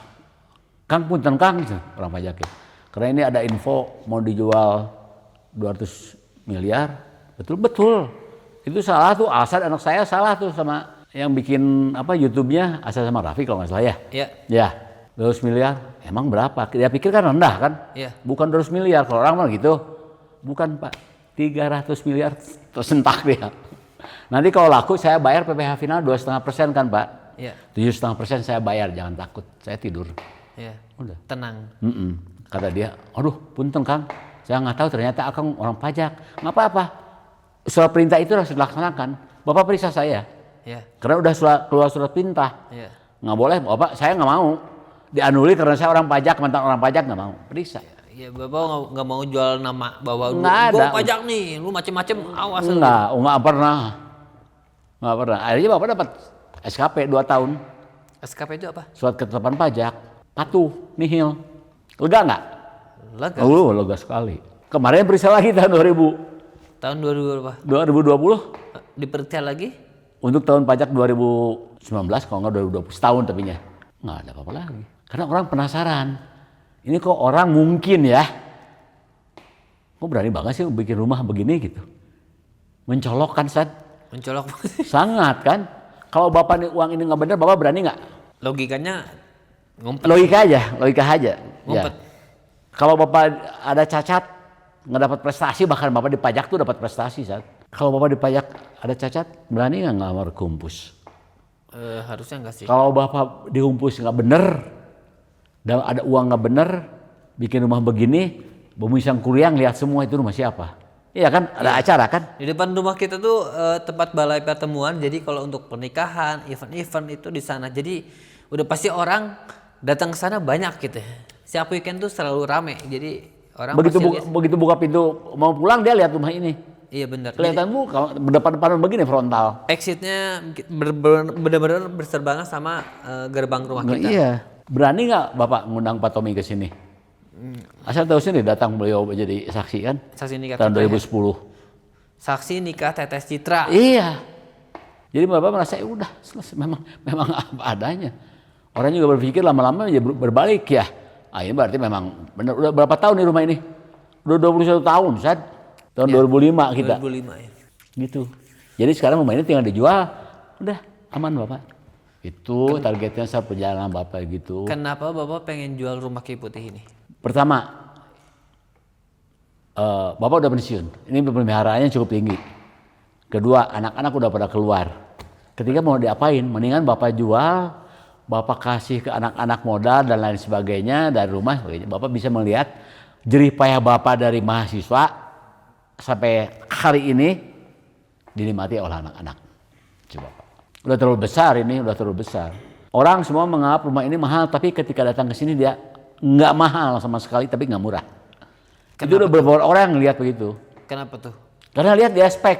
S1: Kang punten Kang, orang pajaknya. Karena ini ada info mau dijual 200 miliar. Betul-betul. Itu salah tuh, alasan anak saya salah tuh sama yang bikin YouTube-nya, asal sama Raffi kalau nggak salah ya.
S2: Iya.
S1: Ya, 200 miliar. Emang berapa? Dia pikir kan rendah kan?
S2: Iya.
S1: Bukan 200 miliar, kalau orang mah gitu. Bukan Pak, 300 miliar tersentak dia. Nanti kalau laku saya bayar PPh final 2,5% kan Pak.
S2: Iya.
S1: 7,5% saya bayar, jangan takut. Saya tidur.
S2: Iya.
S1: Udah.
S2: Tenang.
S1: Kata dia, aduh punten Kang. Saya nggak tahu ternyata Akang orang pajak. Nggak apa-apa. Surat perintah itu harus dilaksanakan. Bapak periksa saya.
S2: Iya.
S1: Karena udah keluar surat perintah.
S2: Iya.
S1: Nggak boleh, Bapak saya nggak mau. Dianulir karena saya orang pajak, mantan orang pajak nggak mau. Periksa.
S2: Iya, Bapak nggak mau jual nama bahwa
S1: Nggak
S2: gua
S1: ada.
S2: pajak nih, lu macem-macem, awas lu.
S1: Nggak pernah. Nggak pernah. Akhirnya Bapak dapat SKP 2 tahun.
S2: SKP itu apa?
S1: Surat ketetapan pajak. Patuh, nihil. Lega nggak?
S2: Lega.
S1: Lega sekali. Kemarin periksa lagi tahun 2000.
S2: Tahun 2000 berapa?
S1: 2020
S2: Diperiksa lagi?
S1: untuk tahun pajak 2019 kalau nggak 2020 setahun tapinya nggak ada apa-apa lagi karena orang penasaran ini kok orang mungkin ya kok berani banget sih bikin rumah begini gitu mencolok kan Sad
S2: Mencolok.
S1: sangat kan kalau Bapak nih uang ini nggak benar Bapak berani nggak
S2: Logikanya ngumpet.
S1: logika aja
S2: Ngumpet.
S1: ya. Kalau Bapak ada cacat nggak dapat prestasi bahkan Bapak di pajak tuh dapat prestasi Sad kalau Bapak di pajak ada cacat berani nggak ngelamar kumpus
S2: Harusnya enggak sih.
S1: kalau Bapak dihumpus nggak bener dan ada uang nggak bener bikin rumah begini bumi sang kuryang lihat semua itu rumah siapa iya kan ada acara kan
S2: Di depan rumah kita tuh tempat balai pertemuan. Jadi kalau untuk pernikahan, event-event itu di sana. Jadi udah pasti orang datang ke sana banyak gitu. Setiap weekend tuh selalu rame. Jadi orang
S1: begitu buka pintu mau pulang dia lihat rumah ini
S2: Iya benar.
S1: kelihatan kalau berdepan-depan begini frontal
S2: Exitnya benar-benar berserbangan sama gerbang rumah kita.
S1: iya berani nggak Bapak ngundang Pak Tommy ke sini asal tahu sini datang beliau jadi saksi kan
S2: Saksi nikah
S1: tahun
S2: kita ya.
S1: 2010
S2: Saksi nikah Tetes Citra.
S1: iya jadi Bapak merasa ya udah selesai memang apa adanya orang juga berpikir lama-lama ya berbalik ya ini berarti memang benar udah berapa tahun nih rumah ini udah 21 tahun Sad tahun 2005 kita
S2: 2005 ya.
S1: gitu jadi sekarang rumah ini tinggal dijual udah aman Bapak itu targetnya saat perjalanan Bapak gitu
S2: Kenapa Bapak pengen jual rumah Ki Putih ini?
S1: pertama Bapak udah pensiun ini pemeliharaannya cukup tinggi kedua anak-anak udah pada keluar ketiga mau diapain mendingan Bapak jual Bapak kasih ke anak-anak modal dan lain sebagainya dari rumah sebagainya. Bapak bisa melihat jerih payah Bapak dari mahasiswa sampai hari ini dinikmati oleh anak-anak. Coba Pak. Udah terlalu besar ini, udah terlalu besar. Orang semua menganggap rumah ini mahal, tapi ketika datang ke sini dia nggak mahal sama sekali, tapi nggak murah. Itu udah beberapa orang yang lihat begitu.
S2: Kenapa tuh?
S1: Karena lihat dia spek.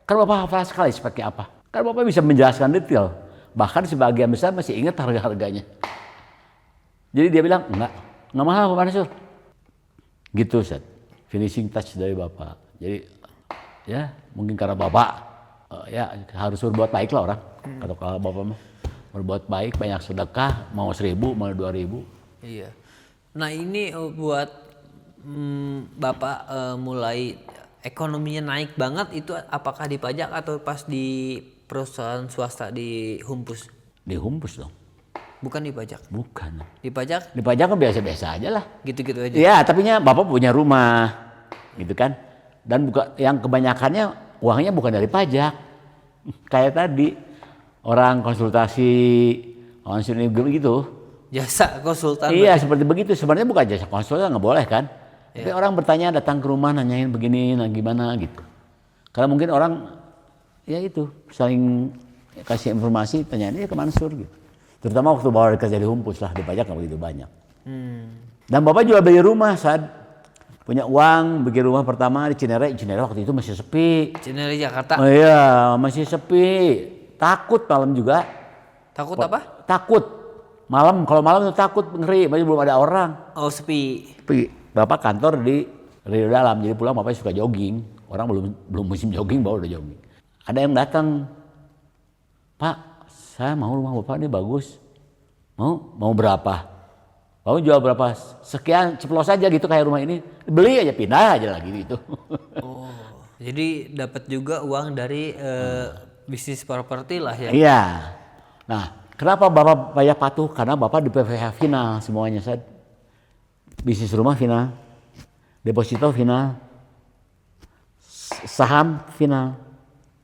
S1: Kan Bapak hafal sekali speknya apa. Kan Bapak bisa menjelaskan detail. Bahkan sebagian besar masih ingat harga-harganya. Jadi dia bilang, enggak mahal Pak Mansur. Gitu Ustaz. Finishing touch dari Bapak. Jadi ya mungkin karena Bapak ya harus berbuat baik lah orang. Kalau Bapak mah berbuat baik, banyak sedekah, mau 1.000, mau 2.000.
S2: Iya. Nah ini buat Bapak mulai ekonominya naik banget itu apakah di pajak atau pas di perusahaan swasta di Humpus?
S1: Di Humpus dong.
S2: Bukan di pajak.
S1: Bukan.
S2: Di pajak?
S1: Di pajak kan biasa-biasa aja lah.
S2: Gitu-gitu aja.
S1: Iya, tapi Bapak punya rumah, gitu kan. Dan yang kebanyakannya uangnya bukan dari pajak. Kayak tadi orang konsultasi gitu.
S2: Jasa konsultan.
S1: Iya, seperti begitu. Sebenarnya bukan jasa konsultan, nggak boleh kan. Tapi orang bertanya datang ke rumah nanyain begini, nah gimana gitu. Karena mungkin orang ya itu saling kasih informasi, tanya ini ke Mansur gitu. Terutama waktu Bapak kerja di Humpus lah, di pajak nggak begitu banyak. Dan Bapak juga beli rumah saat punya uang, bikin rumah pertama di Cinere. Cinere waktu itu masih sepi.
S2: Cinere Jakarta.
S1: Oh iya, masih sepi. Takut malam juga.
S2: Takut apa?
S1: Takut. Malam, kalau malam itu takut, ngeri, masih belum ada orang.
S2: Oh, sepi.
S1: Tapi Bapak kantor di Rio Dalam, jadi pulang Bapak suka jogging. Orang belum musim jogging, Bapak udah jogging. Ada yang datang, Pak, saya mau rumah Bapak ini bagus. Mau berapa? Mau jual berapa? Sekian, ceplos aja gitu kayak rumah ini. Beli aja, pindah aja lagi gitu.
S2: Oh, jadi dapat juga uang dari bisnis properti lah ya?
S1: Iya. Nah, kenapa Bapak banyak patuh? Karena Bapak di PPH final semuanya. Bisnis rumah final, deposito final, saham final.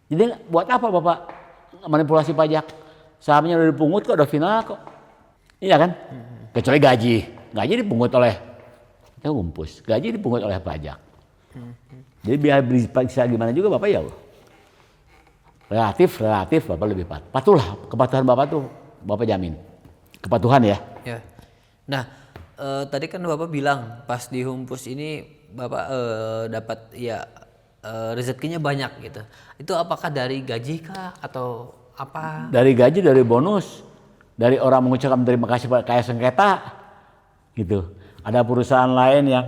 S1: Jadi buat apa Bapak manipulasi pajak? Sahamnya udah dipungut kok, udah final kok. Iya kan? Kecuali gaji. Gaji dipungut oleh Humpus. Gaji dipungut oleh pajak. Jadi biar bisa gimana juga Bapak ya relatif Bapak lebih patuh lah. Kepatuhan Bapak tuh Bapak jamin. Kepatuhan ya.
S2: Ya. Nah, tadi kan Bapak bilang pas di Humpus ini Bapak dapat ya rezekinya banyak gitu. Itu apakah dari gaji kah atau apa?
S1: Dari gaji, dari bonus, dari orang mengucapkan terima kasih kayak sengketa gitu. Ada perusahaan lain yang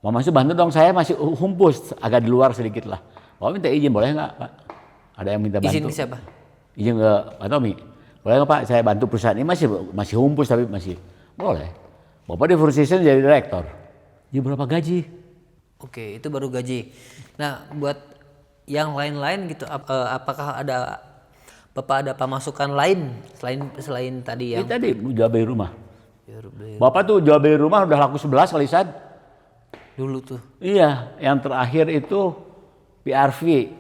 S1: Mama Su bantu dong, saya masih Humpus agak di luar sedikit lah. Bapak minta izin boleh nggak Pak? Ada yang minta bantu.
S2: Izin ke siapa?
S1: Izin ke Pak Tommy. Boleh nggak Pak? Saya bantu perusahaan ini masih Humpus tapi masih boleh. Bapak di Four Seasons jadi direktur. Jadi berapa gaji?
S2: Oke, itu baru gaji. Nah, buat yang lain-lain gitu, apakah Bapak ada pemasukan lain selain tadi yang?
S1: Ini tadi jual beli rumah. Bapak tuh jual beli rumah udah laku 11 kali Sad.
S2: Dulu tuh.
S1: Iya, yang terakhir itu PRV.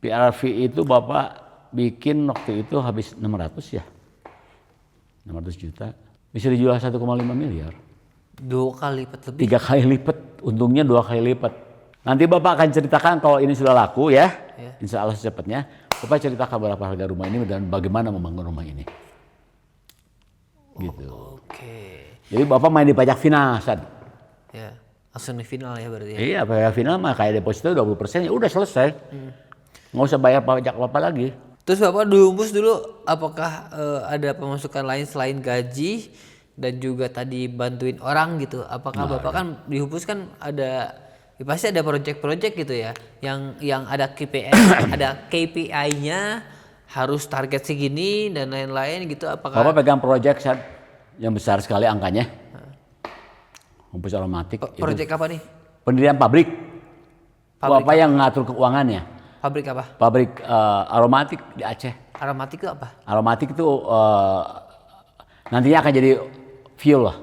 S1: PRV itu Bapak bikin waktu itu habis 600 ya. 600 juta. Bisa dijual 1,5 miliar.
S2: 2 kali lipat lebih.
S1: 3 kali lipat, untungnya 2 kali lipat. Nanti Bapak akan ceritakan kalau ini sudah laku ya. Insya Allah secepatnya. Bapak ceritakan berapa harga rumah ini dan bagaimana membangun rumah ini. Gitu.
S2: Oke.
S1: Jadi Bapak main di pajak final, Sad.
S2: Ya, langsung di final ya berarti ya.
S1: Iya, pajak final mah kayak deposito 20% ya udah selesai. Nggak usah bayar pajak apa lagi.
S2: Terus Bapak di Humpus dulu apakah ada pemasukan lain selain gaji dan juga tadi bantuin orang gitu? Apakah Bapak kan di Humpus kan ada ya pasti ada project-project gitu ya yang ada KPI ada KPI-nya harus target segini dan lain-lain gitu. Apakah
S1: Bapak pegang project Sad, yang besar sekali angkanya. Humpus Aromatik.
S2: project apa nih?
S1: Pendirian pabrik. Bapak yang ngatur keuangannya.
S2: Pabrik apa?
S1: Pabrik aromatik di Aceh.
S2: Aromatik itu apa?
S1: Aromatik itu nantinya akan jadi fuel lah,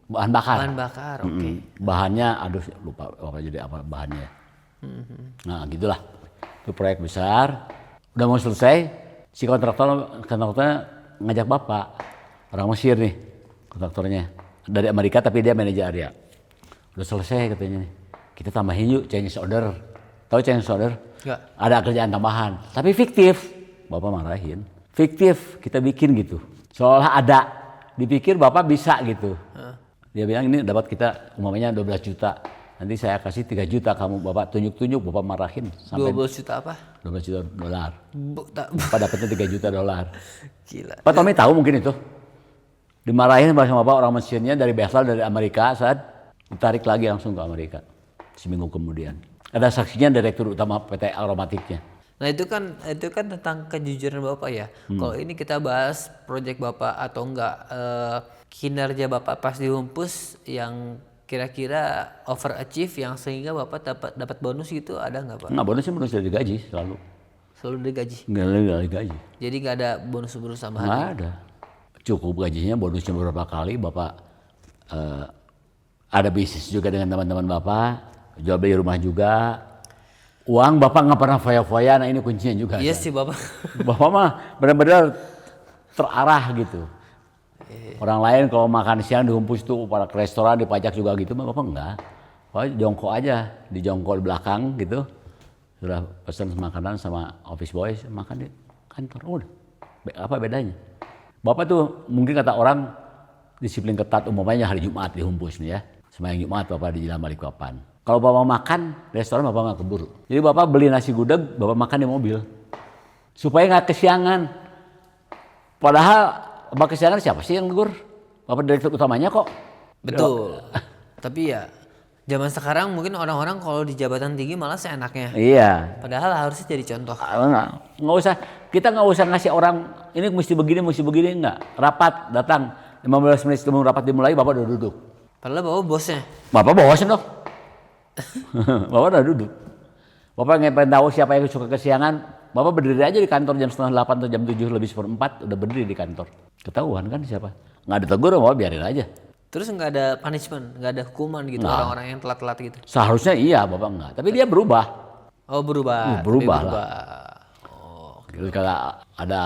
S1: bahan bakar.
S2: Bahan bakar, oke.
S1: Bahannya, aduh lupa apa jadi apa bahannya. Nah gitulah, itu proyek besar. Udah mau selesai, si kontraktornya ngajak Bapak, orang Mesir nih, kontraktornya dari Amerika tapi dia manajer area. Udah selesai katanya nih, kita tambahin yuk change order. Tahu change order?
S2: Enggak.
S1: Ada kerjaan tambahan, tapi fiktif. Bapak marahin. Fiktif, kita bikin gitu. Seolah ada, dipikir Bapak bisa gitu. Dia bilang ini dapat kita umpamanya 12 juta. Nanti saya kasih 3 juta kamu Bapak tunjuk-tunjuk, Bapak marahin. Sampai
S2: 12 juta apa?
S1: 12 juta dolar. Bapak dapatnya 3 juta dolar.
S2: Gila.
S1: Pak Tommy tahu mungkin itu. Dimarahin sama Bapak orang Mesirnya dari Basel dari Amerika saat ditarik lagi langsung ke Amerika. Seminggu kemudian. Ada saksinya direktur utama PT Aromatiknya.
S2: Nah itu kan tentang kejujuran Bapak ya. Kalau ini kita bahas proyek Bapak atau enggak kinerja Bapak pas di Humpus yang kira-kira overachieve yang sehingga Bapak dapat bonus gitu ada nggak Pak?
S1: Nggak, bonus dari gaji selalu.
S2: Selalu digaji.
S1: Nggak dari gaji.
S2: Jadi nggak ada bonus-bonus tambahan.
S1: Nggak ada. Cukup gajinya, bonusnya beberapa kali. Bapak ada bisnis juga dengan teman-teman Bapak. Jual beli rumah juga. Uang Bapak nggak pernah foya-foya, nah ini kuncinya juga.
S2: Iya sih Bapak.
S1: Bapak mah benar-benar terarah gitu. Orang lain kalau makan siang di Humpus tuh pada ke restoran dipajak juga gitu, Bapak enggak. Bapak jongkok aja, di jongkok di belakang gitu. Sudah pesan makanan sama office boy, makan di kantor. Udah, apa bedanya? Bapak tuh mungkin kata orang disiplin ketat, umpamanya hari Jumat di Humpus nih ya. Sembahyang Jumat Bapak di Jalan Balikpapan. Kalau Bapak makan, restoran Bapak nggak keburu. Jadi Bapak beli nasi gudeg, Bapak makan di mobil. Supaya nggak kesiangan. Padahal Bapak kesiangan siapa sih yang negur? Bapak direktur utamanya kok.
S2: Betul. Tapi ya zaman sekarang mungkin orang-orang kalau di jabatan tinggi malah seenaknya.
S1: Iya.
S2: Padahal harusnya jadi contoh.
S1: Nggak usah, kita nggak usah ngasih orang ini mesti begini nggak. Rapat datang 15 menit sebelum rapat dimulai Bapak udah duduk.
S2: Padahal bapak bosnya.
S1: Bapak bosan dong. Bapak udah duduk. Bapak pengen tahu siapa yang suka kesiangan, Bapak berdiri aja di kantor jam 7:30 atau jam 7 lebih 1/4 udah berdiri di kantor. Ketahuan kan siapa? Nggak ditegur, Bapak biarin aja.
S2: Terus nggak ada punishment, nggak ada hukuman gitu orang-orang yang telat-telat gitu.
S1: Seharusnya iya Bapak nggak, tapi dia berubah.
S2: Oh berubah.
S1: Berubah
S2: Tapi
S1: lah. Gitu, kalau ada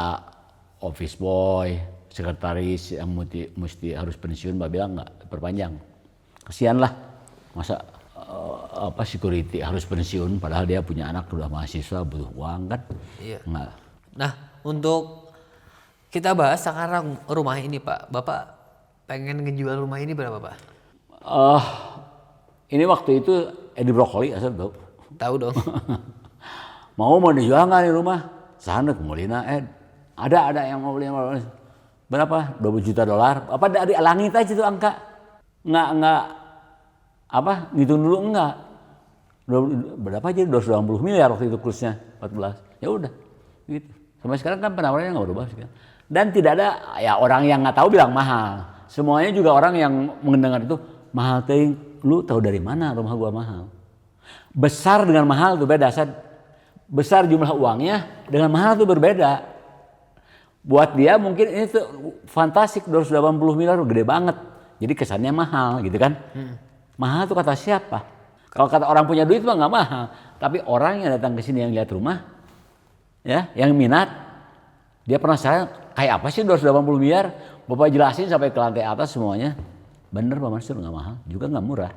S1: office boy, sekretaris yang mesti harus pensiun, Bapak bilang nggak perpanjang. Kasihan lah, masa security harus pensiun padahal dia punya anak udah mahasiswa butuh uang kan.
S2: Iya.
S1: Nggak.
S2: Nah untuk kita bahas sekarang rumah ini Pak, Bapak pengen ngejual rumah ini berapa Pak?
S1: Ini waktu itu Edi Brokoli asal tahu.
S2: Tahu dong.
S1: mau dijual nggak nih rumah? Sana ke Molina ada yang mau beli berapa? $20 juta. Apa dari langit aja tuh angka? Nggak apa ngitung dulu enggak. Berapa aja 280 miliar waktu itu kursnya 14. Ya udah gitu. Sampai sekarang kan penawarannya nggak berubah sih. Dan tidak ada ya orang yang nggak tahu bilang mahal. Semuanya juga orang yang mendengar itu mahal ting. Lu tahu dari mana rumah gua mahal? Besar dengan mahal tuh beda. Besar jumlah uangnya dengan mahal tuh berbeda. Buat dia mungkin ini tuh fantastik 280 miliar gede banget. Jadi kesannya mahal gitu kan. Mahal tuh kata siapa? Kalau kata orang punya duit mah nggak mahal. Tapi orang yang datang ke sini yang lihat rumah, ya, yang minat, dia penasaran kayak apa sih 280 miliar? Bapak jelasin sampai ke lantai atas semuanya. Bener Pak Mansur nggak mahal, juga nggak murah.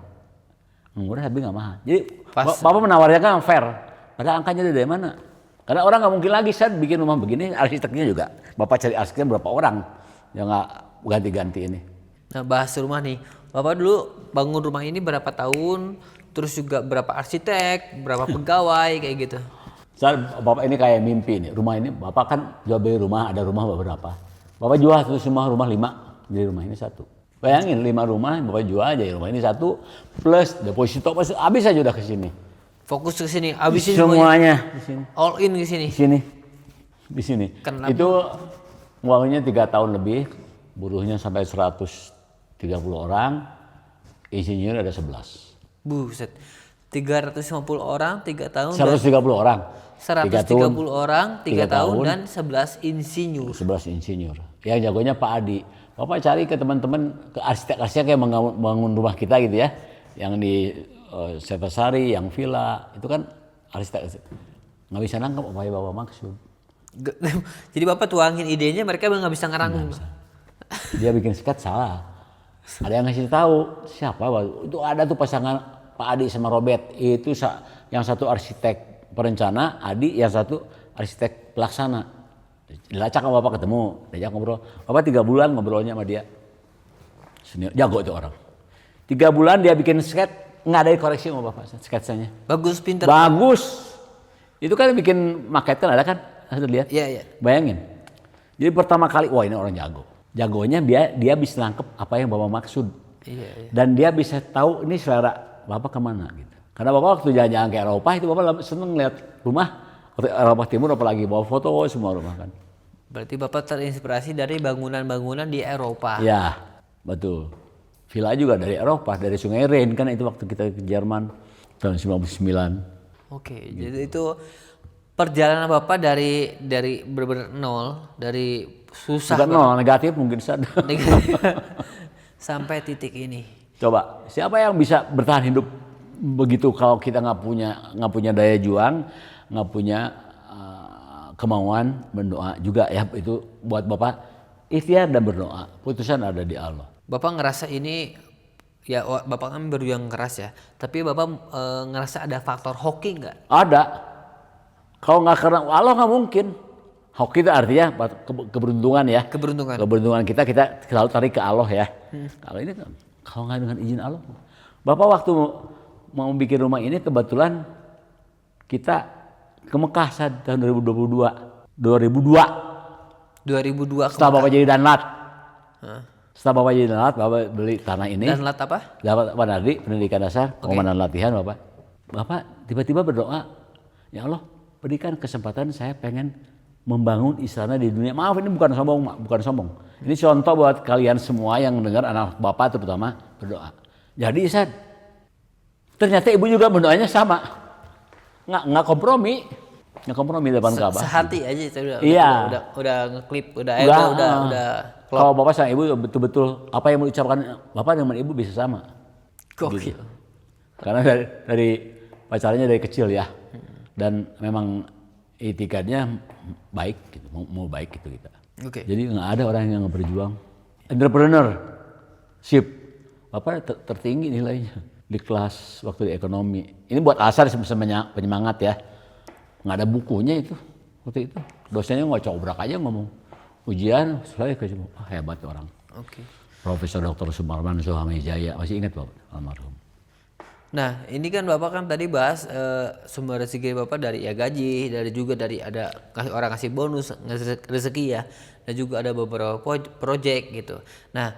S1: Murah tapi nggak mahal. Jadi Bapak menawarnya kan fair. Padahal angkanya dari mana? Karena orang nggak mungkin lagi saya bikin rumah begini, arsiteknya juga. Bapak cari arsiteknya berapa orang yang nggak ganti-ganti ini.
S2: Nah bahas rumah nih, Bapak dulu bangun rumah ini berapa tahun, terus juga berapa arsitek, berapa pegawai kayak gitu.
S1: Bapak ini kayak mimpi nih, rumah ini Bapak kan jual beli rumah, ada rumah beberapa. Bapak jual satu semua rumah 5, jadi rumah ini 1. Bayangin 5 rumah, Bapak jual aja rumah ini 1 plus deposito habis aja udah ke sini.
S2: Fokus ke sini, habisin
S1: semuanya di sini.
S2: All in ke sini.
S1: Di sini.
S2: Kenapa?
S1: Itu uangnya 3 tahun lebih, buruhnya sampai 130 orang, insinyur ada 11.
S2: Buset. 350 orang 3 tahun
S1: 130 orang.
S2: 130 orang 3 tahun dan 11 insinyur.
S1: 11 insinyur. Yang jagonya Pak Adi. Bapak cari ke teman-teman ke arsitek-arsitek yang bangun rumah kita gitu ya. Yang di Setasari, yang villa, itu kan arsitek. Nggak bisa nangkep apa yang Bapak maksud.
S2: Jadi Bapak tuangin idenya, mereka nggak bisa ngerangkum.
S1: Dia bikin sketch salah. Ada yang ngasih tahu siapa? Itu ada tuh pasangan Pak Adi sama Robert. Itu yang satu arsitek perencana, Adi yang satu arsitek pelaksana. Dilacak sama Bapak ketemu, diajak ngobrol. Bapak 3 bulan ngobrolnya sama dia. Senior, jago itu orang. 3 bulan dia bikin sketch, nggak ada koreksi sama Bapak sketsanya.
S2: Bagus, pinter.
S1: Bagus. Itu kan bikin maket kan ada kan? Harus lihat.
S2: Iya.
S1: Bayangin. Jadi pertama kali, wah ini orang jago. Jagonya dia bisa nangkep apa yang Bapak maksud.
S2: Iya.
S1: Dan dia bisa tahu ini selera Bapak kemana gitu. Karena Bapak waktu jalan-jalan ke Eropa itu Bapak seneng lihat rumah. Waktu Eropa Timur apalagi bawa foto semua rumah kan.
S2: Berarti Bapak terinspirasi dari bangunan-bangunan di Eropa.
S1: Ya, betul. Villa juga dari Eropa, dari Sungai Rhein kan itu waktu kita ke Jerman tahun 99.
S2: Oke, jadi itu perjalanan Bapak dari benar-benar nol, dari susah.
S1: Bukan nol, negatif mungkin
S2: sampai titik ini.
S1: Coba, siapa yang bisa bertahan hidup begitu kalau kita nggak punya daya juang, nggak punya kemauan berdoa juga ya, itu buat Bapak ikhtiar dan berdoa. Putusan ada di Allah.
S2: Bapak ngerasa ini ya Bapak kan berjuang keras ya. Tapi Bapak ngerasa ada faktor hoki nggak?
S1: Ada. Kalau nggak karena Allah nggak mungkin. Hoki itu artinya keberuntungan ya. Keberuntungan kita selalu tarik ke Allah ya. Kalau ini kalau nggak dengan izin Allah. Bapak waktu mau bikin rumah ini kebetulan kita ke Mekah saat tahun 2002.
S2: 2002
S1: Setelah Bapak jadi danlat. Setelah Bapak jadi danlat, Bapak beli tanah ini.
S2: Danlat apa?
S1: Dapat Panardi, pendidikan dasar, komandan latihan Bapak. Bapak tiba-tiba berdoa, ya Allah berikan kesempatan saya pengen membangun istana di dunia. Maaf ini bukan sombong, bukan sombong. Ini contoh buat kalian semua yang dengar anak Bapak terutama berdoa. Jadi Ustaz, ternyata ibu juga berdoanya sama. Nggak kompromi. Nggak kompromi depan Ka'bah.
S2: Sehati aja itu udah ngeklip, udah.
S1: Kalau Bapak sama Ibu betul-betul apa yang mau diucapkan Bapak dengan Ibu bisa sama.
S2: Gokil.
S1: Gitu. Karena dari pacarnya dari kecil ya. Dan memang itikadnya baik gitu, mau baik gitu kita.
S2: Oke.
S1: Jadi nggak ada orang yang berjuang. Entrepreneurship. Bapak tertinggi nilainya di kelas waktu di ekonomi. Ini buat asar penyemangat ya. Nggak ada bukunya itu waktu itu. Dosennya nggak cobrak aja ngomong. Ujian saya cuma hebat orang.
S2: Oke.
S1: Profesor Dr. Sumarman Sohamijaya, masih ingat Bapak almarhum.
S2: Nah ini kan Bapak kan tadi bahas sumber rezeki Bapak dari ya gaji, dari ada orang kasih bonus rezeki ya, dan juga ada beberapa project gitu. Nah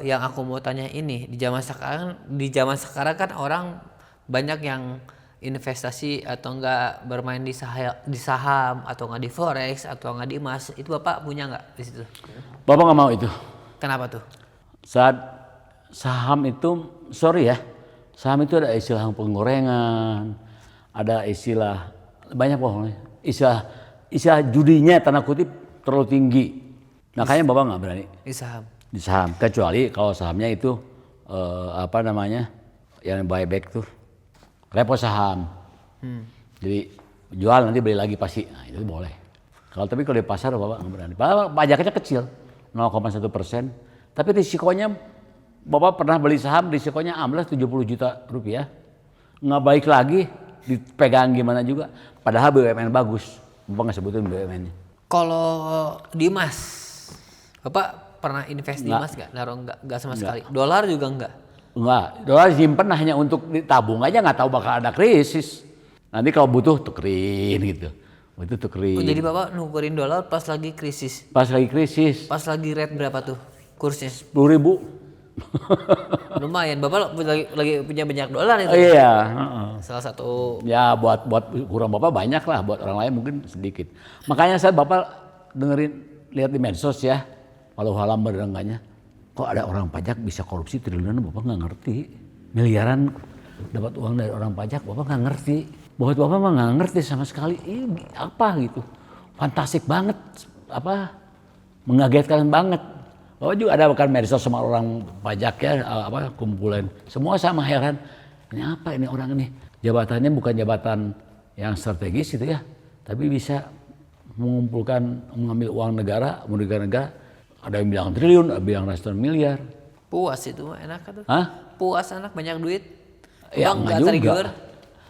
S2: yang aku mau tanya ini di zaman sekarang kan orang banyak yang investasi atau enggak bermain di saham atau enggak di forex atau enggak di emas, itu Bapak punya enggak di situ?
S1: Bapak nggak mau itu.
S2: Kenapa tuh?
S1: Saat saham itu, saham itu ada istilah penggorengan, ada istilah banyak pokoknya. Istilah judinya tanda kutip terlalu tinggi. Makanya Bapak nggak berani di saham. Kecuali kalau sahamnya itu yang buyback tuh. Repo saham. Jadi jual nanti beli lagi pasti. Nah, itu boleh. Kalau di pasar Bapak nggak berani. Pajaknya kecil, 0,1%. Tapi risikonya Bapak pernah beli saham, risikonya amblas 70 juta rupiah. Nggak baik lagi, dipegang gimana juga. Padahal BUMN bagus. Bapak nggak sebutin BUMN-nya.
S2: Kalau di emas, Bapak pernah invest di emas nggak? Naruh nggak sama sekali. Dolar juga nggak?
S1: Enggak, dolar simpen hanya untuk ditabung aja, nggak tahu bakal ada krisis. Nanti kalau butuh tukerin gitu. Butuh tukerin.
S2: Oh, jadi Bapak nukerin dolar pas lagi krisis?
S1: Pas lagi krisis.
S2: Pas lagi rate berapa tuh kursnya?
S1: 10.000.
S2: Lumayan, Bapak lagi punya banyak dolar itu.
S1: Iya.
S2: Salah satu.
S1: Ya buat kurang Bapak banyak lah, buat orang lain mungkin sedikit. Makanya saya Bapak lihat di medsos ya, walau halam berenggaknya. Kok ada orang pajak bisa korupsi triliunan, Bapak nggak ngerti. Miliaran dapat uang dari orang pajak, Bapak nggak ngerti. Buat Bapak mah nggak ngerti sama sekali. Ini apa gitu? Fantastik banget, mengagetkan banget. Bapak juga ada bahkan medsos sama orang pajak ya, kumpulan. Semua sama heran. Ini apa ini orang ini? Jabatannya bukan jabatan yang strategis itu ya, tapi bisa mengambil uang negara, merugikan negara. Ada yang bilang triliun, ada yang bilang ratusan miliar.
S2: Puas itu enak tuh.
S1: Hah?
S2: Puas anak banyak duit.
S1: Ya
S2: Bapak
S1: enggak juga.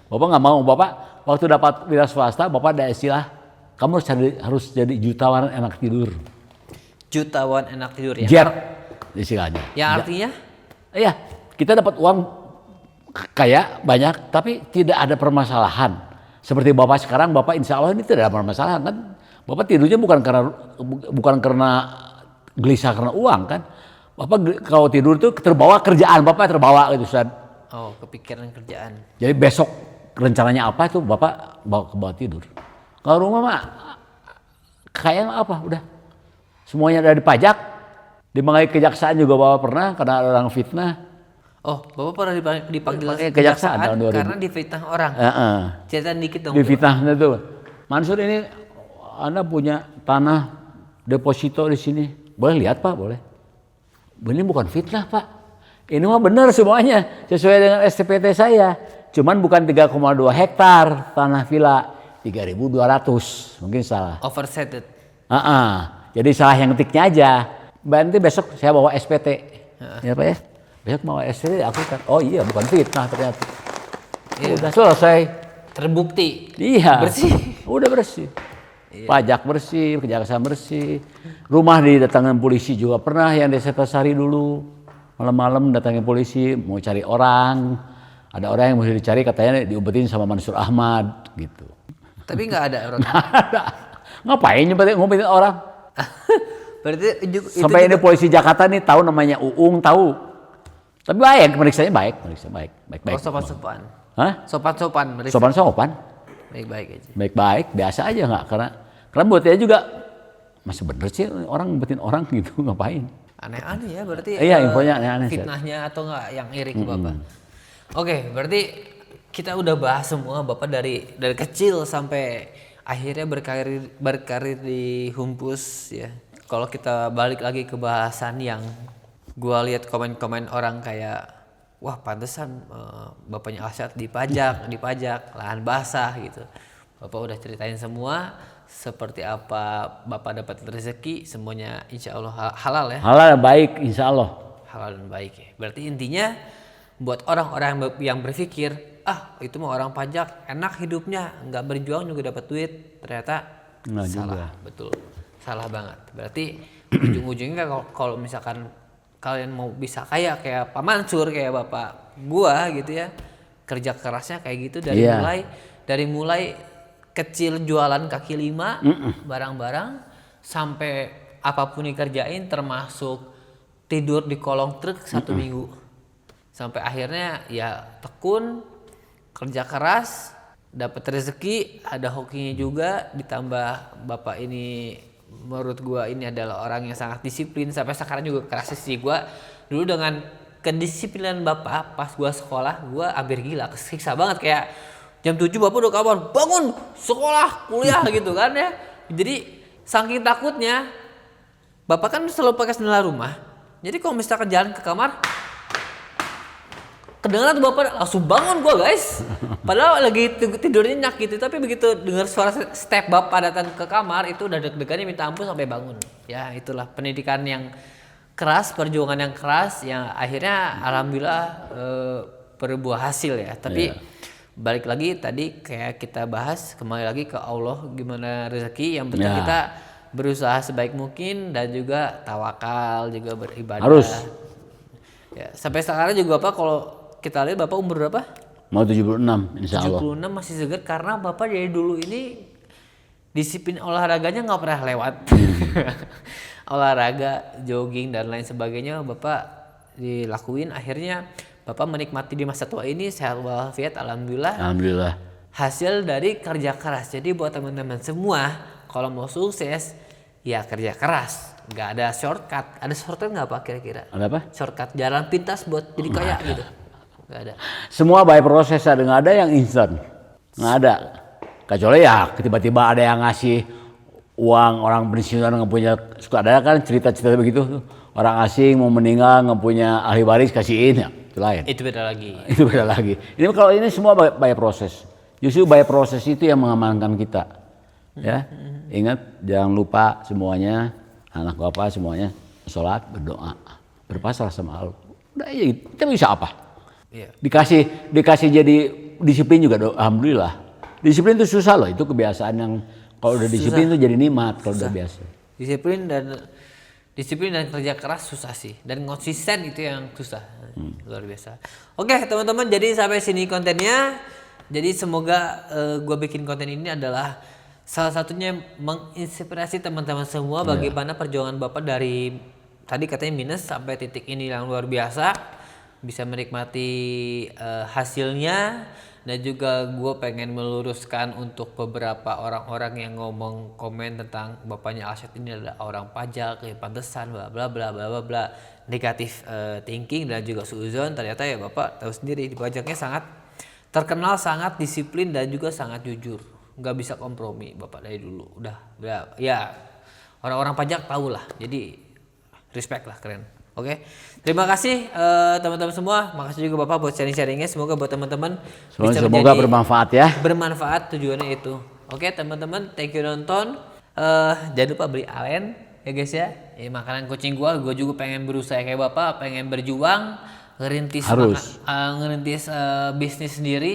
S1: Bapak nggak mau. Bapak waktu dapat wira swasta, Bapak ada istilah, kamu harus jadi jutawan enak tidur.
S2: Jutawan enak tidur ya?
S1: Jet istilahnya.
S2: Yang artinya?
S1: Iya, kita dapat uang kaya banyak, tapi tidak ada permasalahan. Seperti Bapak sekarang, Bapak insya Allah ini tidak ada permasalahan kan? Bapak tidurnya bukan karena gelisah karena uang kan? Bapak kalau tidur itu terbawa kerjaan, Bapak terbawa gitu Ustaz.
S2: Oh, kepikiran kerjaan.
S1: Jadi besok rencananya apa itu Bapak bawa ke bawah tidur. Kalau rumah mah kayaknya apa udah semuanya ada dipajak, dipanggil kejaksaan juga Bapak pernah karena ada orang fitnah.
S2: Oh, Bapak pernah dipanggil
S1: kejaksaan tahun 2000
S2: karena difitnah orang. Cerita dikit dong.
S1: Difitnah itu. Mansur ini Anda punya tanah deposito di sini. Boleh lihat Pak, boleh. Ini bukan fitnah Pak. Ini mah benar semuanya sesuai dengan STPT saya. Cuman bukan 3,2 hektar tanah villa, 3.200. Mungkin salah.
S2: Oversetted.
S1: Jadi salah yang ngetiknya aja. Nanti besok saya bawa SPT. Ya Pak ya. Besok mau SPT aku kan. Oh iya, bukan fitnah ternyata.
S2: Iya.
S1: Udah selesai.
S2: Terbukti.
S1: Iya.
S2: Bersih.
S1: Udah bersih.
S2: Iya.
S1: Pajak bersih, kejaksaan bersih. Rumah didatangin polisi juga pernah yang desa Kasari dulu. Malam-malam datangin polisi mau cari orang. Ada orang yang mesti dicari katanya diumpetin sama Mansur Ahmad gitu.
S2: Tapi nggak ada orang.
S1: Ada. Ngapain ngumpetin orang?
S2: Berarti itu
S1: Sampai ini
S2: juga
S1: polisi Jakarta nih tahu namanya Uung tahu. Tapi baik, periksanya baik, baik.
S2: sopan-sopan.
S1: Hah?
S2: Sopan-sopan mereka.
S1: Sopan-sopan.
S2: Baik-baik aja.
S1: Baik-baik, biasa aja nggak karena buat dia juga masih bener sih orang ngumpetin orang gitu ngapain?
S2: Aneh-aneh ya berarti.
S1: Iya, infonya aneh-aneh.
S2: Fitnahnya atau enggak yang iri ke Bapak. Oke, berarti kita udah bahas semua Bapak dari kecil sampai akhirnya berkarir di Humpus ya. Kalau kita balik lagi ke bahasan yang gua lihat komen-komen orang kayak wah pantesan bapaknya Asyad dipajak lahan basah gitu. Bapak udah ceritain semua seperti apa Bapak dapat rezeki semuanya insya Allah halal ya.
S1: Halal baik insya Allah.
S2: Halal dan baik ya. Berarti intinya buat orang-orang yang berpikir itu mah orang pajak enak hidupnya nggak berjuang juga dapat duit ternyata
S1: Nggak
S2: salah
S1: juga.
S2: betul salah banget. Berarti ujung-ujungnya kalau misalkan kalian mau bisa kayak Pak Mansur kayak bapak gua gitu ya kerja kerasnya kayak gitu dari mulai kecil jualan kaki lima barang-barang sampai apapun dikerjain termasuk tidur di kolong truk 1 minggu sampai akhirnya ya tekun kerja keras dapat rezeki ada hokinya juga ditambah bapak ini menurut gua ini adalah orang yang sangat disiplin sampai sekarang juga keras sih gua dulu dengan kedisiplinan bapak pas gua sekolah gua hampir gila kesiksa banget kayak jam 7 bapak udah kabar bangun sekolah kuliah gitu kan ya jadi saking takutnya bapak kan selalu pakai sendal rumah jadi kalau misalkan jalan ke kamar kedengaran tuh bapak langsung bangun gua guys padahal lagi tidurnya nyak gitu tapi begitu dengar suara step bapak datang ke kamar itu udah deg-degannya minta ampun sampai bangun ya itulah pendidikan yang keras perjuangan yang keras yang akhirnya alhamdulillah berbuah hasil ya tapi balik lagi tadi kayak kita bahas kembali lagi ke Allah gimana rezeki yang penting kita berusaha sebaik mungkin dan juga tawakal juga beribadah
S1: Harus.
S2: Ya, sampai sekarang juga Bapak kalau kita lihat Bapak umur berapa?
S1: Mau 76 insya Allah.
S2: 76 masih segar karena Bapak dari dulu ini disiplin olahraganya nggak pernah lewat. Olahraga, jogging dan lain sebagainya Bapak dilakuin akhirnya Bapak menikmati di masa tua ini sehat walafiat alhamdulillah.
S1: Alhamdulillah.
S2: Hasil dari kerja keras. Jadi buat teman-teman semua kalau mau sukses ya kerja keras. Nggak ada shortcut. Ada shortcut nggak Pak kira-kira?
S1: Ada apa?
S2: Shortcut jalan pintas buat jadi kaya gitu. Nggak ada.
S1: Semua by proses ada nggak ada yang instan. Nggak ada. Kecuali ya tiba-tiba ada yang ngasih uang orang pensiunan nggak punya suka ada kan cerita-cerita begitu orang asing mau meninggal nggak punya ahli waris kasihin ya itu lain.
S2: Itu beda lagi.
S1: Itu beda lagi. Ini kalau ini semua by proses. Justru by proses itu yang mengamankan kita. Ya, ingat jangan lupa semuanya anak bapak semuanya sholat berdoa berpasrah sama Allah. Udah ya kita bisa apa?
S2: Iya.
S1: Dikasih jadi disiplin juga alhamdulillah. Disiplin itu susah loh, itu kebiasaan yang kalau udah disiplin itu jadi nikmat kalau udah biasa.
S2: Disiplin dan kerja keras susah sih dan konsisten itu yang susah. Luar biasa. Oke, teman-teman, jadi sampai sini kontennya. Jadi semoga gue bikin konten ini adalah salah satunya menginspirasi teman-teman semua bagaimana perjuangan Bapak dari tadi katanya minus sampai titik ini yang luar biasa. Bisa menikmati hasilnya. Dan juga gue pengen meluruskan untuk beberapa orang-orang yang ngomong komen tentang bapaknya Asyad ini adalah orang pajak, ya pantesan, bla bla bla bla bla bla, negatif thinking dan juga suuzon. Ternyata ya bapak tahu sendiri di pajaknya sangat terkenal, sangat disiplin dan juga sangat jujur, nggak bisa kompromi bapak dari dulu. Udah ya orang-orang pajak tahu lah, jadi respect lah, keren. Oke, terima kasih teman-teman semua. Makasih juga Bapak buat sharing-sharingnya. Semoga buat teman-teman bisa
S1: Semoga bermanfaat ya.
S2: Bermanfaat tujuannya itu. Oke teman-teman, thank you nonton. Jangan lupa beli alen ya guys ya. Makanan kucing gua juga pengen berusaha kayak Bapak, pengen berjuang. ngerintis
S1: Harus.
S2: ngerintis bisnis sendiri,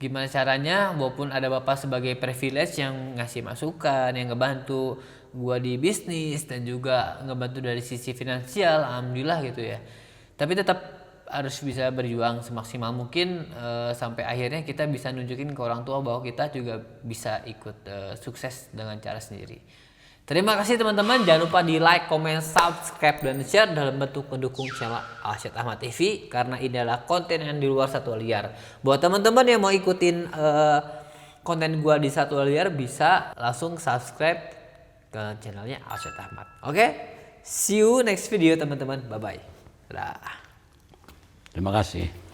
S2: gimana caranya walaupun ada Bapak sebagai privilege yang ngasih masukan, yang ngebantu gua di bisnis dan juga ngebantu dari sisi finansial, alhamdulillah gitu ya. Tapi tetap harus bisa berjuang semaksimal mungkin sampai akhirnya kita bisa nunjukin ke orang tua bahwa kita juga bisa ikut sukses dengan cara sendiri. Terima kasih teman-teman, jangan lupa di like, comment, subscribe, dan share dalam bentuk mendukung channel Alsyad Ahmad TV karena ini adalah konten yang di luar Satwa Liar. Buat teman-teman yang mau ikutin konten gua di Satwa Liar bisa langsung subscribe ke channelnya Alsyad Ahmad. Oke, see you next video teman-teman, bye bye. Dah.
S1: Terima kasih.